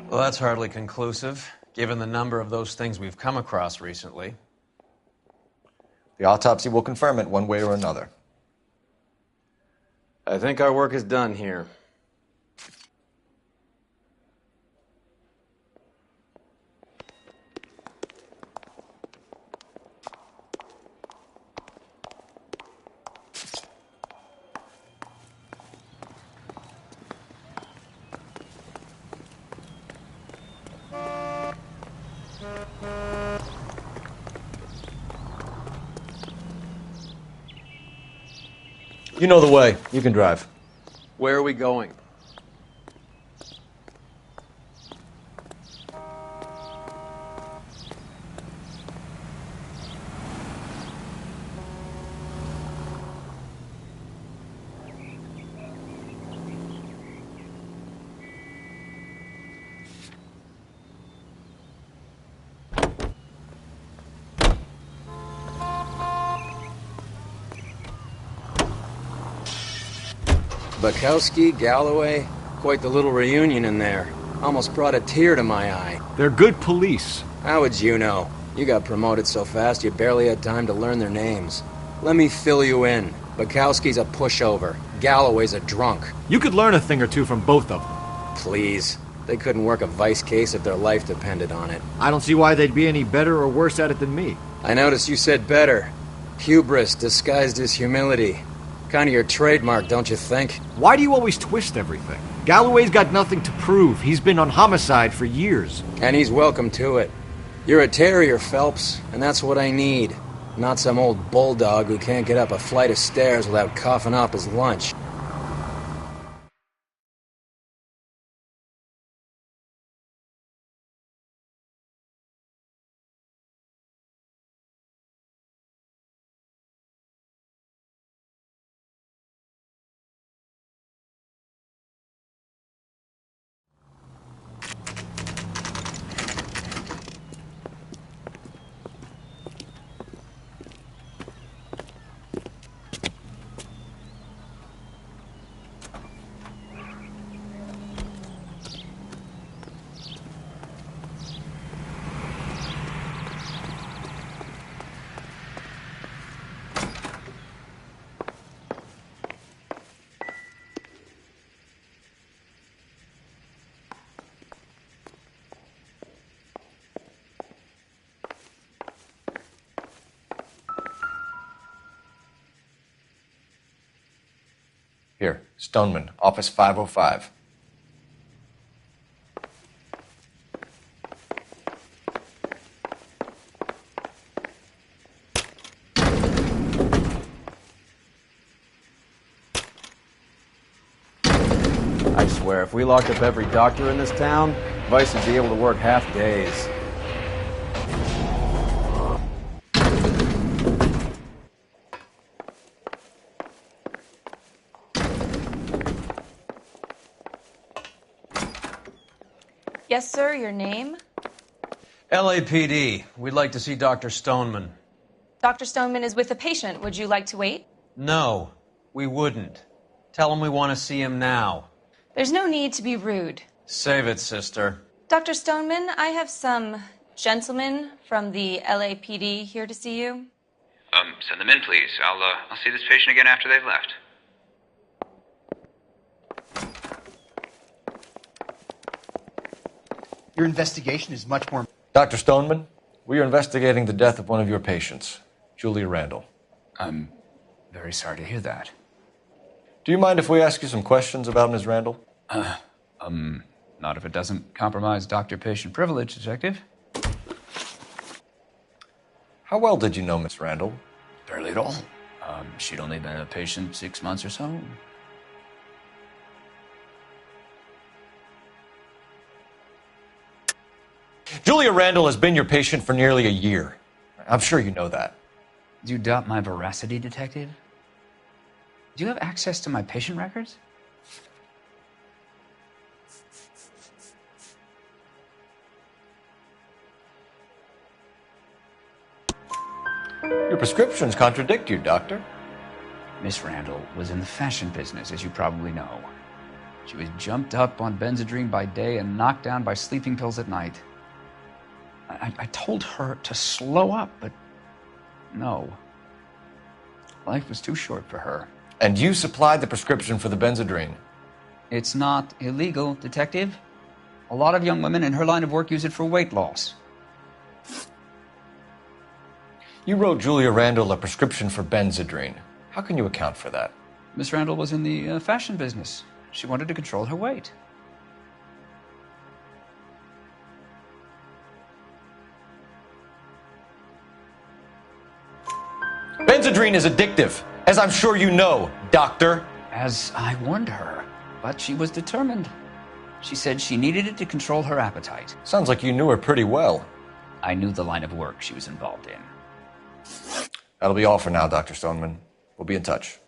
Well, that's hardly conclusive, given the number of those things we've come across recently. The autopsy will confirm it one way or another. I think our work is done here. You know the way. You can drive. Where are we going? Bukowski, Galloway, quite the little reunion in there. Almost brought a tear to my eye. They're good police. How would you know? You got promoted so fast you barely had time to learn their names. Let me fill you in. Bukowski's a pushover. Galloway's a drunk. You could learn a thing or two from both of them. Please. They couldn't work a vice case if their life depended on it. I don't see why they'd be any better or worse at it than me. I noticed you said better. Hubris disguised as humility. Kind of your trademark, don't you think? Why do you always twist everything? Galloway's got nothing to prove. He's been on homicide for years. And he's welcome to it. You're a terrier, Phelps, and that's what I need. Not some old bulldog who can't get up a flight of stairs without coughing up his lunch. Here, Stoneman, office 505. I swear, if we locked up every doctor in this town, Vice would be able to work half days. Yes, sir, your name? LAPD. We'd like to see Dr. Stoneman. Dr. Stoneman is with a patient. Would you like to wait? No, we wouldn't. Tell him we want to see him now. There's no need to be rude. Save it, sister. Dr. Stoneman, I have some gentlemen from the LAPD here to see you. Send them in, please. I'll see this patient again after they've left. Your investigation is much more... Dr. Stoneman, we are investigating the death of one of your patients, Julia Randall. I'm very sorry to hear that. Do you mind if we ask you some questions about Ms. Randall? Not if it doesn't compromise doctor-patient privilege, Detective. How well did you know Miss Randall? Barely at all. She'd only been a patient 6 months or so. Julia Randall has been your patient for nearly a year. I'm sure you know that. Do you doubt my veracity, Detective? Do you have access to my patient records? Your prescriptions contradict you, Doctor. Miss Randall was in the fashion business, as you probably know. She was jumped up on Benzedrine by day and knocked down by sleeping pills at night. I told her to slow up, but no. Life was too short for her. And you supplied the prescription for the Benzedrine? It's not illegal, Detective. A lot of young women in her line of work use it for weight loss. You wrote Julia Randall a prescription for Benzedrine. How can you account for that? Miss Randall was in the fashion business. She wanted to control her weight. Benzedrine is addictive, as I'm sure you know, Doctor. As I warned her, but she was determined. She said she needed it to control her appetite. Sounds like you knew her pretty well. I knew the line of work she was involved in. That'll be all for now, Dr. Stoneman. We'll be in touch.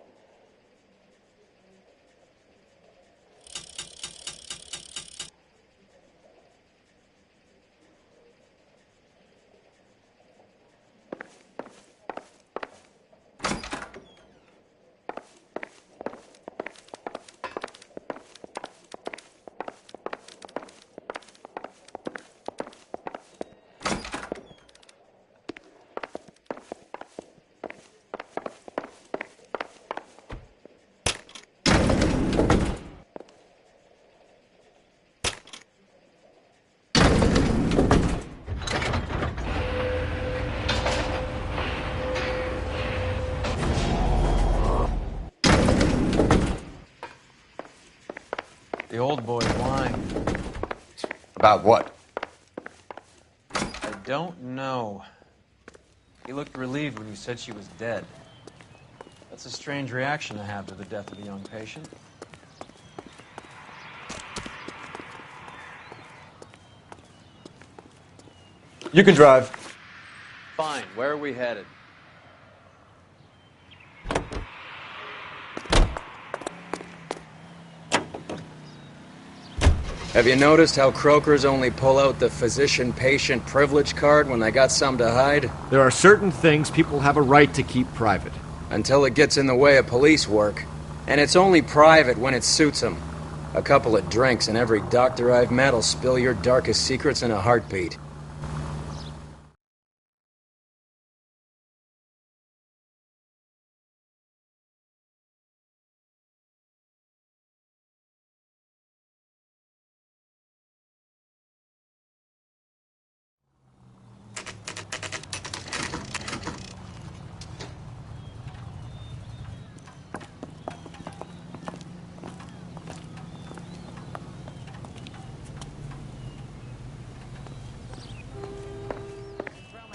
The old boy's lying. About what? I don't know. He looked relieved when you said she was dead. That's a strange reaction to have to the death of a young patient. You can drive. Fine. Where are we headed? Have you noticed how croakers only pull out the physician-patient privilege card when they got something to hide? There are certain things people have a right to keep private. Until it gets in the way of police work. And it's only private when it suits them. A couple of drinks and every doctor I've met will spill your darkest secrets in a heartbeat.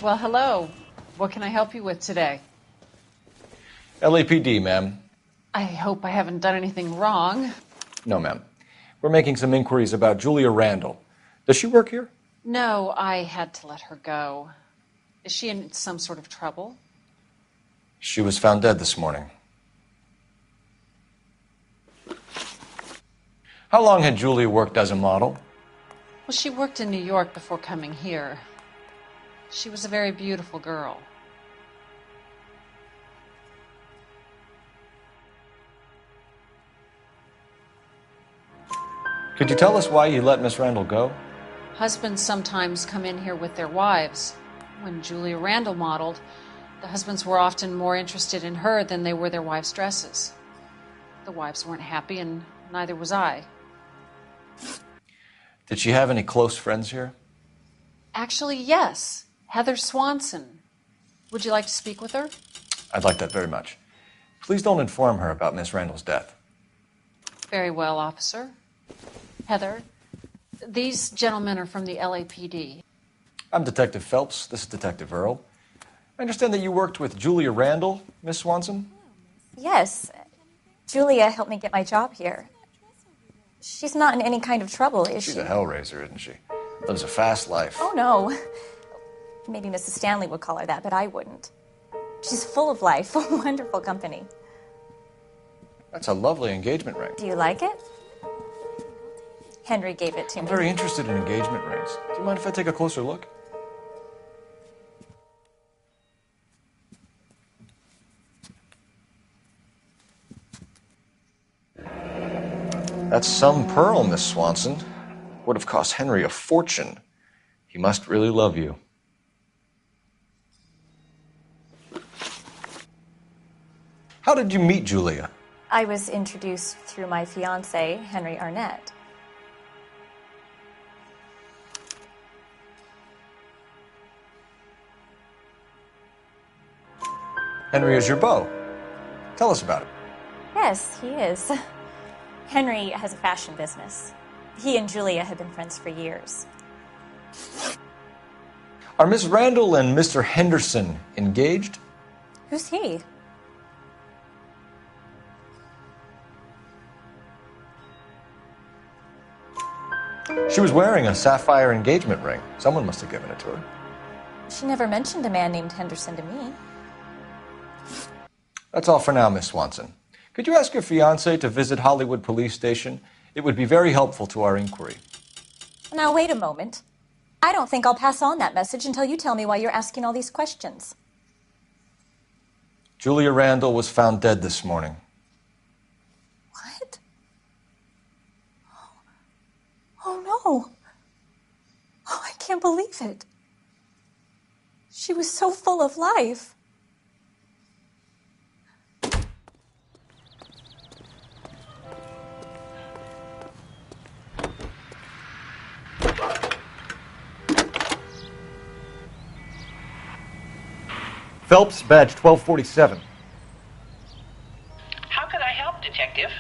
Well, hello. What can I help you with today? LAPD, ma'am. I hope I haven't done anything wrong. No, ma'am. We're making some inquiries about Julia Randall. Does she work here? No, I had to let her go. Is she in some sort of trouble? She was found dead this morning. How long had Julia worked as a model? Well, she worked in New York before coming here. She was a very beautiful girl. Could you tell us why you let Miss Randall go? Husbands sometimes come in here with their wives. When Julia Randall modeled, the husbands were often more interested in her than they were their wives' dresses. The wives weren't happy, and neither was I. Did she have any close friends here? Actually, yes. Heather Swanson. Would you like to speak with her? I'd like that very much. Please don't inform her about Miss Randall's death. Very well, officer. Heather, these gentlemen are from the LAPD. I'm Detective Phelps. This is Detective Earl. I understand that you worked with Julia Randall, Miss Swanson? Yes. Julia helped me get my job here. She's not in any kind of trouble, is she? She's a hellraiser, isn't she? Lives a fast life. Oh, no. Maybe Mrs. Stanley would call her that, but I wouldn't. She's full of life, wonderful company. That's a lovely engagement ring. Do you like it? Henry gave it to me. I'm very interested in engagement rings. Do you mind if I take a closer look? That's some pearl, Miss Swanson. Would have cost Henry a fortune. He must really love you. How did you meet Julia? I was introduced through my fiancé, Henry Arnett. Henry is your beau. Tell us about it. Yes, he is. Henry has a fashion business. He and Julia have been friends for years. Are Miss Randall and Mr. Henderson engaged? Who's he? She was wearing a sapphire engagement ring. Someone must have given it to her. She never mentioned a man named Henderson to me. That's all for now, Miss Swanson. Could you ask your fiancé to visit Hollywood Police Station? It would be very helpful to our inquiry. Now, wait a moment. I don't think I'll pass on that message until you tell me why you're asking all these questions. Julia Randall was found dead this morning. What? Oh, no. Oh, I can't believe it. She was so full of life. Phelps, badge 1247. How could I help, Detective?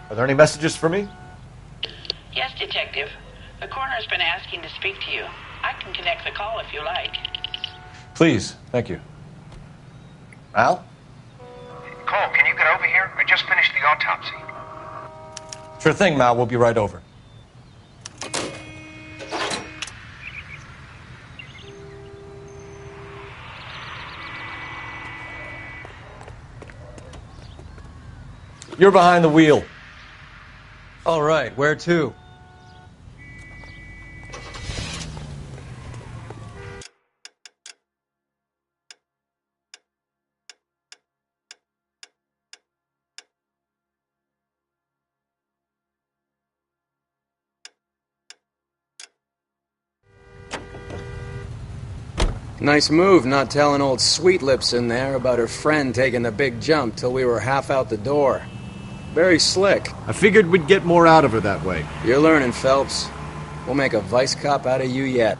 Are there any messages for me? Yes, Detective. The coroner's been asking to speak to you. I can connect the call if you like. Please, thank you. Al? Cole, can you get over here? I just finished the autopsy. Sure thing, Mal. We'll be right over. You're behind the wheel. All right, where to? Nice move not telling old Sweet Lips in there about her friend taking the big jump till we were half out the door. Very slick. I figured we'd get more out of her that way. You're learning, Phelps. We'll make a vice cop out of you yet.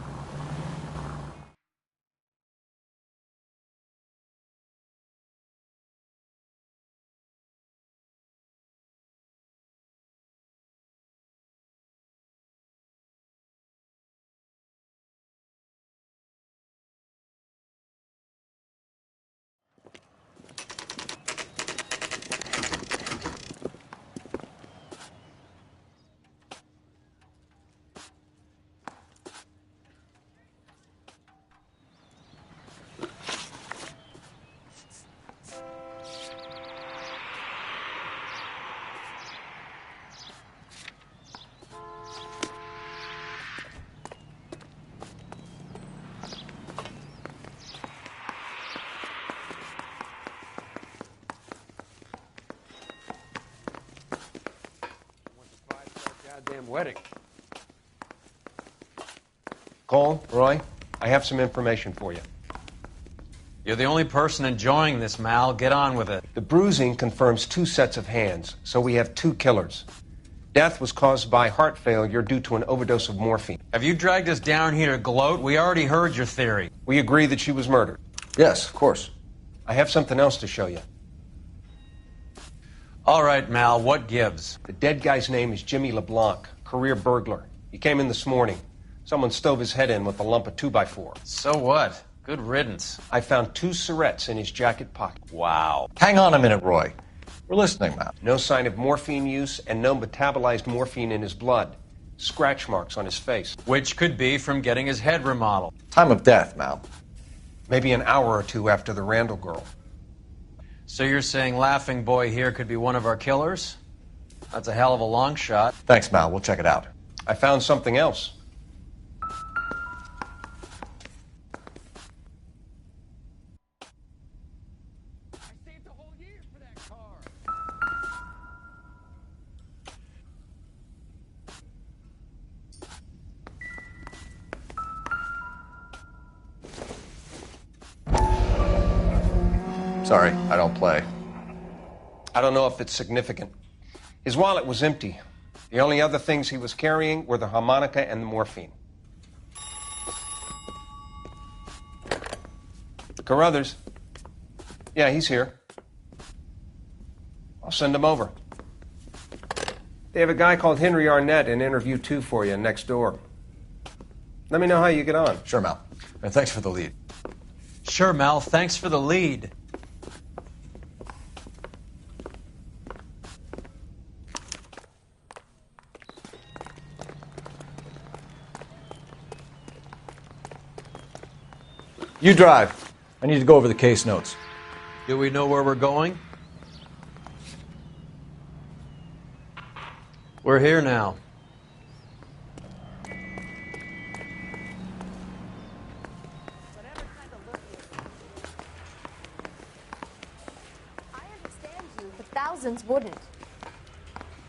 damn wedding. Cole, Roy, I have some information for you. You're the only person enjoying this, Mal. Get on with it. The bruising confirms 2 sets of hands, so we have 2 killers. Death was caused by heart failure due to an overdose of morphine. Have you dragged us down here to gloat? We already heard your theory. We agree that she was murdered. Yes, of course. I have something else to show you. All right, Mal, what gives? The dead guy's name is Jimmy LeBlanc, career burglar. He came in this morning. Someone stove his head in with a lump of 2x4. So what? Good riddance. I found 2 syrettes in his jacket pocket. Wow. Hang on a minute, Roy. We're listening, Mal. No sign of morphine use and no metabolized morphine in his blood. Scratch marks on his face. Which could be from getting his head remodeled. Time of death, Mal. Maybe an hour or 2 after the Randall girl. So you're saying Laughing Boy here could be one of our killers? That's a hell of a long shot. Thanks, Mal. We'll check it out. I found something else. Sorry, I don't play. I don't know if it's significant. His wallet was empty. The only other things he was carrying were the harmonica and the morphine. Carruthers. Yeah, he's here. I'll send him over. They have a guy called Henry Arnett in interview 2 for you next door. Let me know how you get on. Sure, Mal. And thanks for the lead. Sure, Mal. Thanks for the lead. You drive. I need to go over the case notes. Do we know where we're going? We're here now. But thousands wouldn't.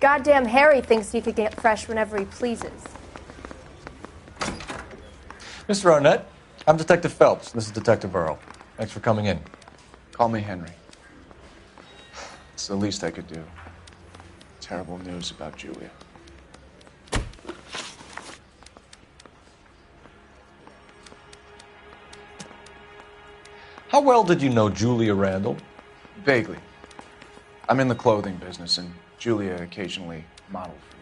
Goddamn Harry thinks he could get fresh whenever he pleases. Mr. Arnett, I'm Detective Phelps. This is Detective Earl. Thanks for coming in. Call me Henry. It's the least I could do. Terrible news about Julia. How well did you know Julia Randall? Vaguely. I'm in the clothing business, and Julia occasionally modeled for me.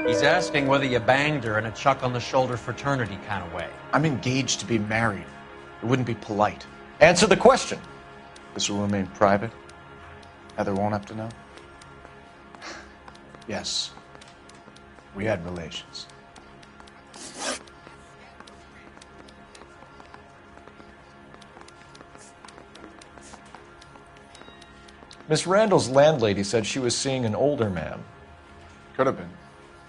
He's asking whether you banged her in a chuck-on-the-shoulder fraternity kind of way. I'm engaged to be married. It wouldn't be polite. Answer the question. This will remain private? Heather won't have to know? Yes. We had relations. Miss Randall's landlady said she was seeing an older man. Could have been.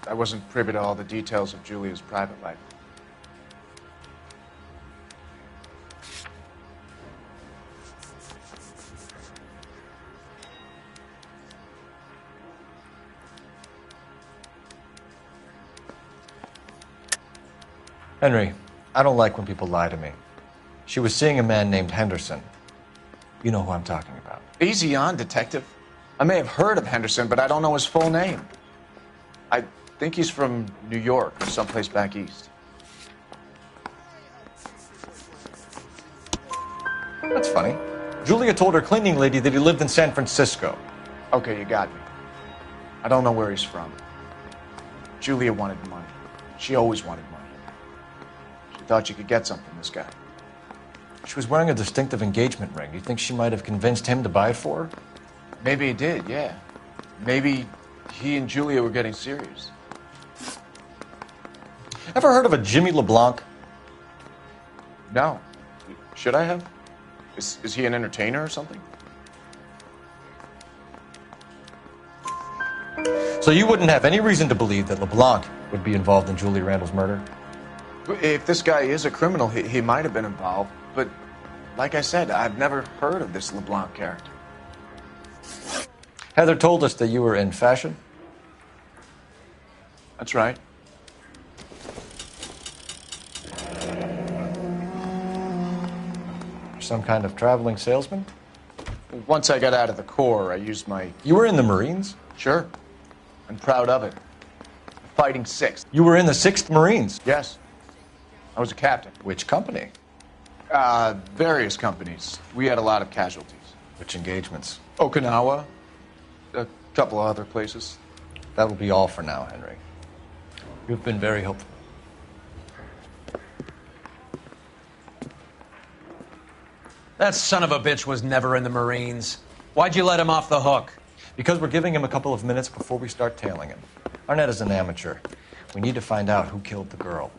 I wasn't privy to all the details of Julia's private life. Henry, I don't like when people lie to me. She was seeing a man named Henderson. You know who I'm talking about. Easy on, Detective. I may have heard of Henderson, but I don't know his full name. I think he's from New York or someplace back east. That's funny. Julia told her cleaning lady that he lived in San Francisco. Okay, you got me. I don't know where he's from. Julia wanted money. She always wanted money. She thought she could get something from this guy. She was wearing a distinctive engagement ring. Do you think she might have convinced him to buy it for her? Maybe he did, yeah. Maybe he and Julia were getting serious. Ever heard of a Jimmy LeBlanc? No. Should I have? Is he an entertainer or something? So you wouldn't have any reason to believe that LeBlanc would be involved in Julia Randall's murder? If this guy is a criminal, he might have been involved. But like I said, I've never heard of this LeBlanc character. Heather told us that you were in fashion. That's right. Some kind of traveling salesman? Once I got out of the Corps, I used my... You were in the Marines? Sure. I'm proud of it. Fighting 6th. You were in the 6th Marines? Yes. I was a captain. Which company? Various companies. We had a lot of casualties. Which engagements? Okinawa. A couple of other places. That will be all for now, Henry. You've been very helpful. That son of a bitch was never in the Marines. Why'd you let him off the hook? Because we're giving him a couple of minutes before we start tailing him. Arnett is an amateur. We need to find out who killed the girl.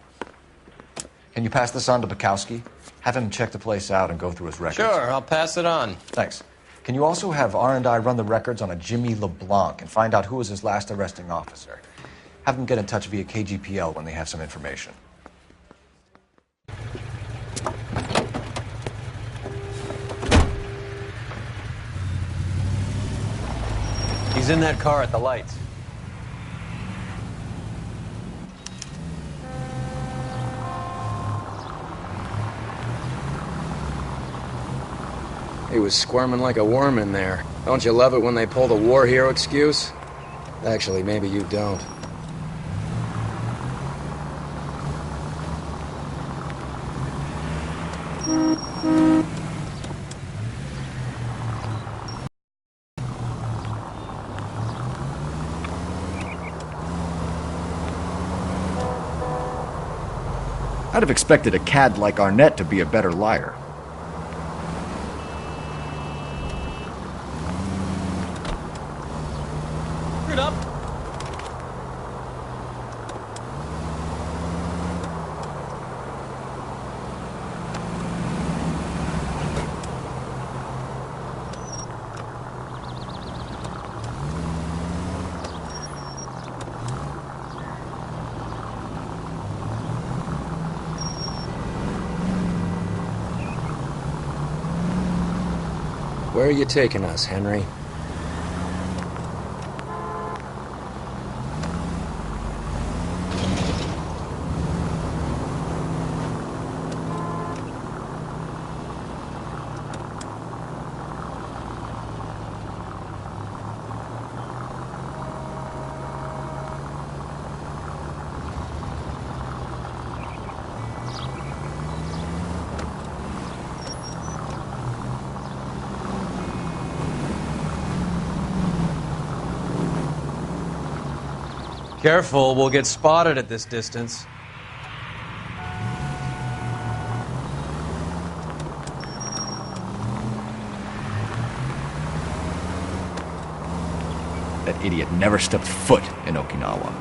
Can you pass this on to Bukowski? Have him check the place out and go through his records. Sure, I'll pass it on. Thanks. Can you also have R&I run the records on a Jimmy LeBlanc and find out who was his last arresting officer? Have them get in touch via KGPL when they have some information. He's in that car at the lights. He was squirming like a worm in there. Don't you love it when they pull the war hero excuse? Actually, maybe you don't. I'd have expected a cad like Arnett to be a better liar. Screwed up. Where are you taking us, Henry? Careful, we'll get spotted at this distance. That idiot never stepped foot in Okinawa.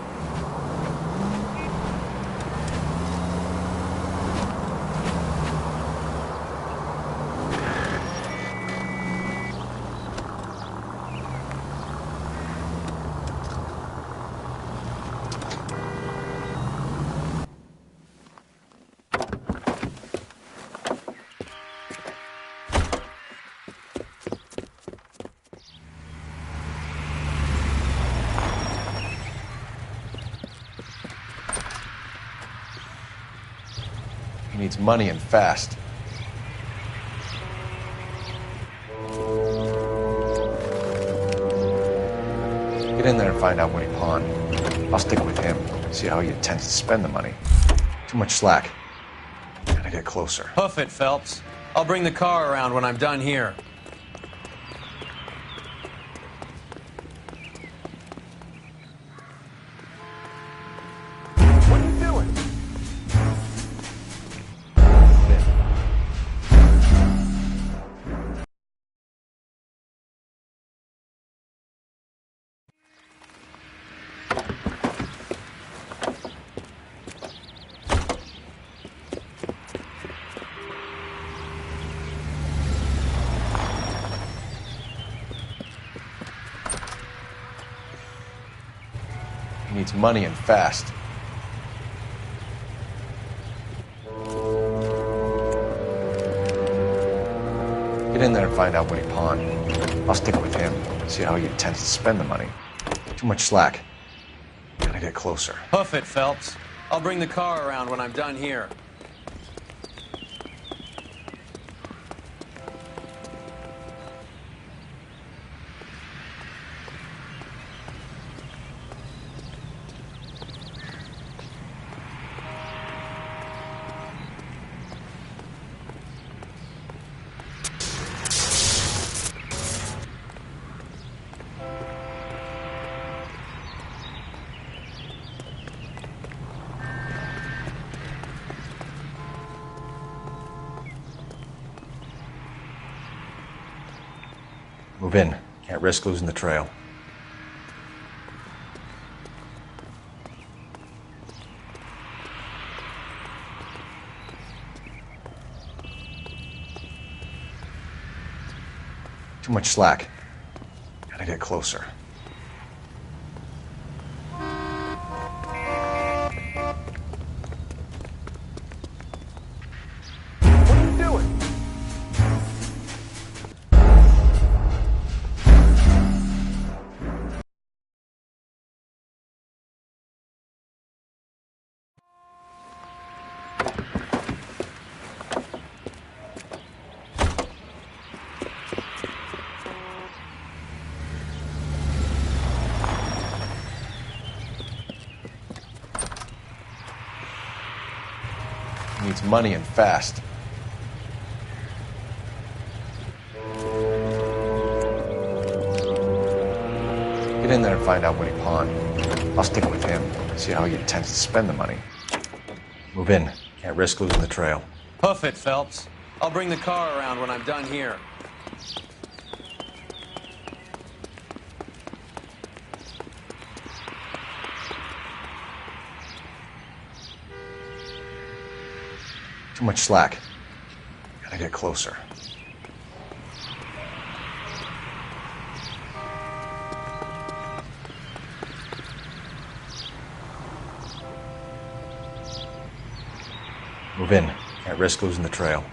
He needs money and fast. Get in there and find out what he pawned. I'll stick with him, see how he intends to spend the money. Too much slack. Gotta get closer. Hoof it, Phelps. I'll bring the car around when I'm done here. What are you doing? He needs money and fast. Get in there and find out what he pawned. I'll stick with him, see how he intends to spend the money. Too much slack. Gotta get closer. Hoof it, Phelps. I'll bring the car around when I'm done here. Move in. Can't risk losing the trail. Too much slack. Gotta get closer. What are you doing? Needs money and fast. Get in there and find out what he pawned. I'll stick with him, see how he intends to spend the money. Move in. Can't risk losing the trail. Hoof it, Phelps. I'll bring the car around when I'm done here. Too much slack. Gotta get closer. Move in. Can't risk losing the trail.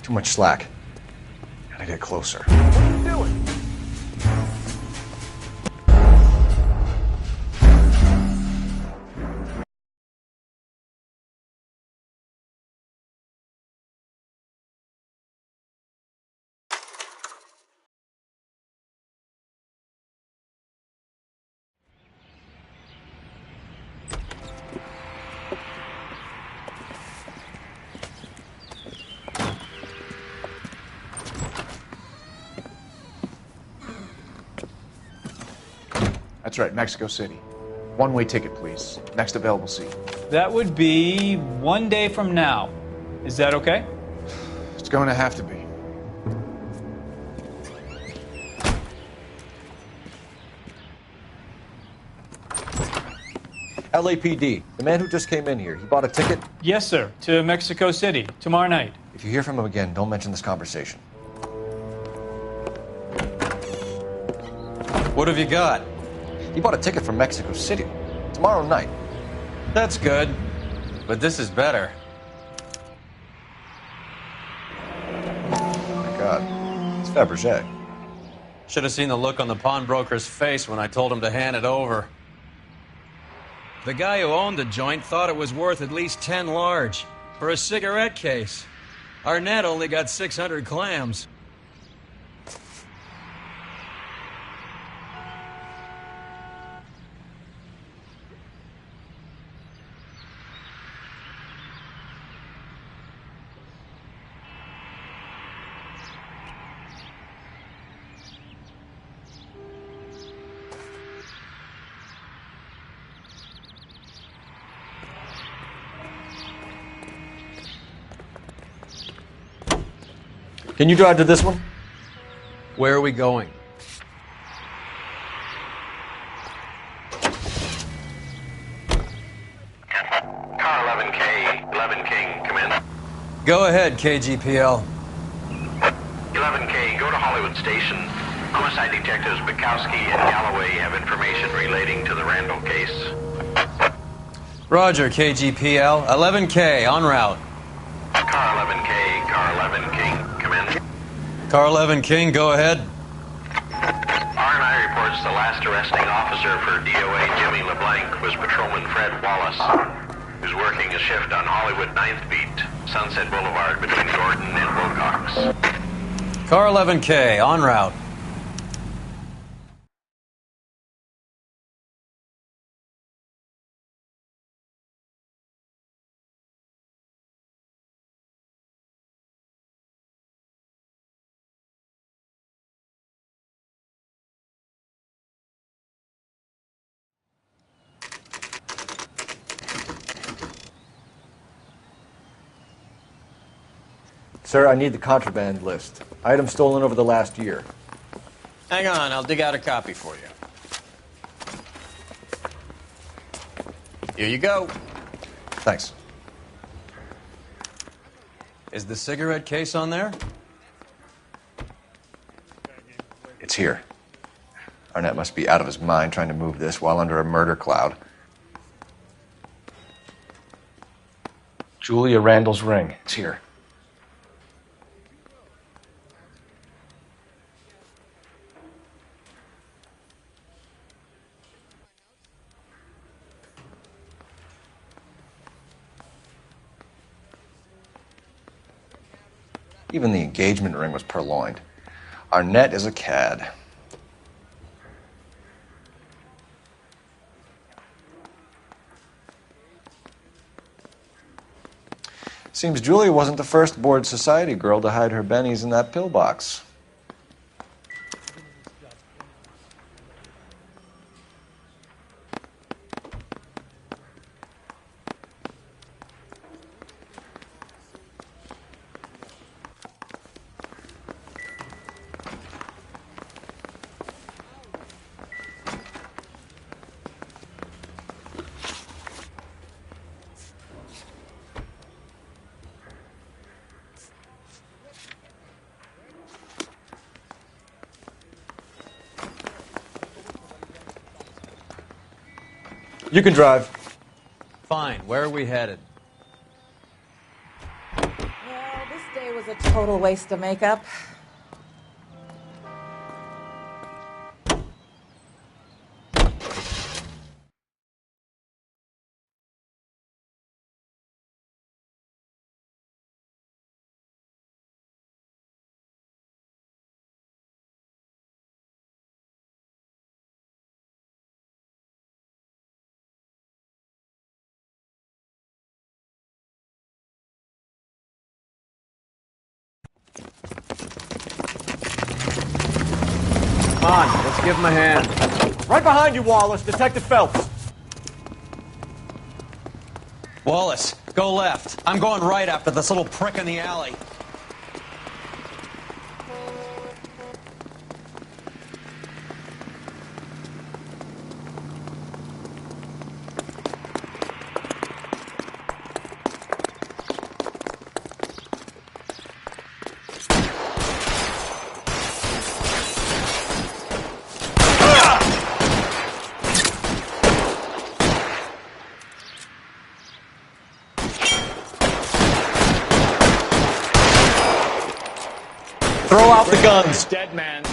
Too much slack. Gotta get closer. What are you doing? That's right, Mexico City. One-way ticket, please. Next available seat. That would be 1 day from now. Is that okay? It's going to have to be. LAPD, the man who just came in here, he bought a ticket? Yes, sir. To Mexico City, tomorrow night. If you hear from him again, don't mention this conversation. What have you got? He bought a ticket from Mexico City. Tomorrow night. That's good. But this is better. Oh my God. It's Fabergé. Should have seen the look on the pawnbroker's face when I told him to hand it over. The guy who owned the joint thought it was worth at least 10 large for a cigarette case. Arnett only got 600 clams. Can you drive to this one? Where are we going? Car 11K, 11 King, come in. Go ahead, KGPL. 11K, go to Hollywood Station. Homicide detectives Bukowski and Galloway have information relating to the Randall case. Roger, KGPL. 11K, en route. Car 11K, car 11 King, come in. Car 11 King, go ahead. R&I reports the last arresting officer for DOA Jimmy LeBlanc was Patrolman Fred Wallace, who's working a shift on Hollywood 9th Beat, Sunset Boulevard between Gordon and Wilcox. Car 11K, en route. Sir, I need the contraband list. Items stolen over the last year. Hang on, I'll dig out a copy for you. Here you go. Thanks. Is the cigarette case on there? It's here. Arnett must be out of his mind trying to move this while under a murder cloud. Julia Randall's ring. It's here. Even the engagement ring was purloined. Arnett is a cad. Seems Julia wasn't the first bored society girl to hide her bennies in that pillbox. You can drive. Fine. Where are we headed? Well, this day was a total waste of makeup. Come on, let's give him a hand. Right behind you, Wallace. Detective Phelps. Wallace, go left. I'm going right after this little prick in the alley. Throw out the guns. Dead man.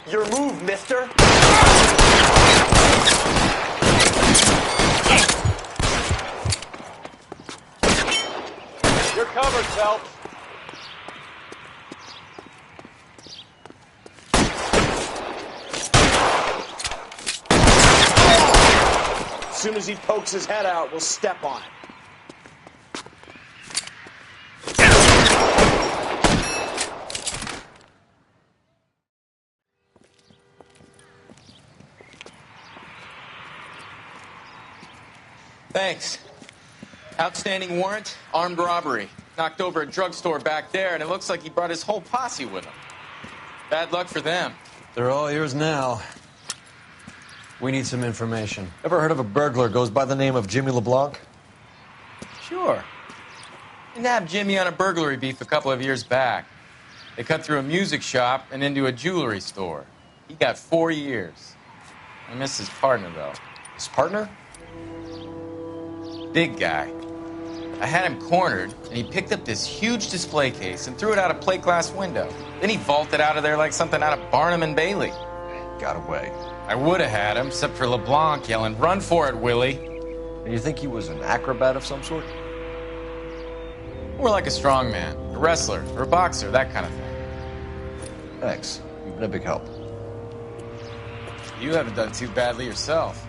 Your move, mister. You're covered, Phelps. As soon as he pokes his head out, we'll step on it. Thanks. Outstanding warrant, armed robbery. Knocked over a drugstore back there, and it looks like he brought his whole posse with him. Bad luck for them. They're all yours now. We need some information. Ever heard of a burglar goes by the name of Jimmy LeBlanc? Sure. We nabbed Jimmy on a burglary beef a couple of years back. They cut through a music shop and into a jewelry store. He got 4 years. I miss his partner, though. His partner? Big guy. I had him cornered, and he picked up this huge display case and threw it out a plate glass window. Then he vaulted out of there like something out of Barnum and Bailey. Got away. I would have had him, except for LeBlanc yelling, "Run for it, Willie!" And you think he was an acrobat of some sort? More like a strongman, a wrestler, or a boxer, that kind of thing. Thanks. You've been a big help. You haven't done too badly yourself.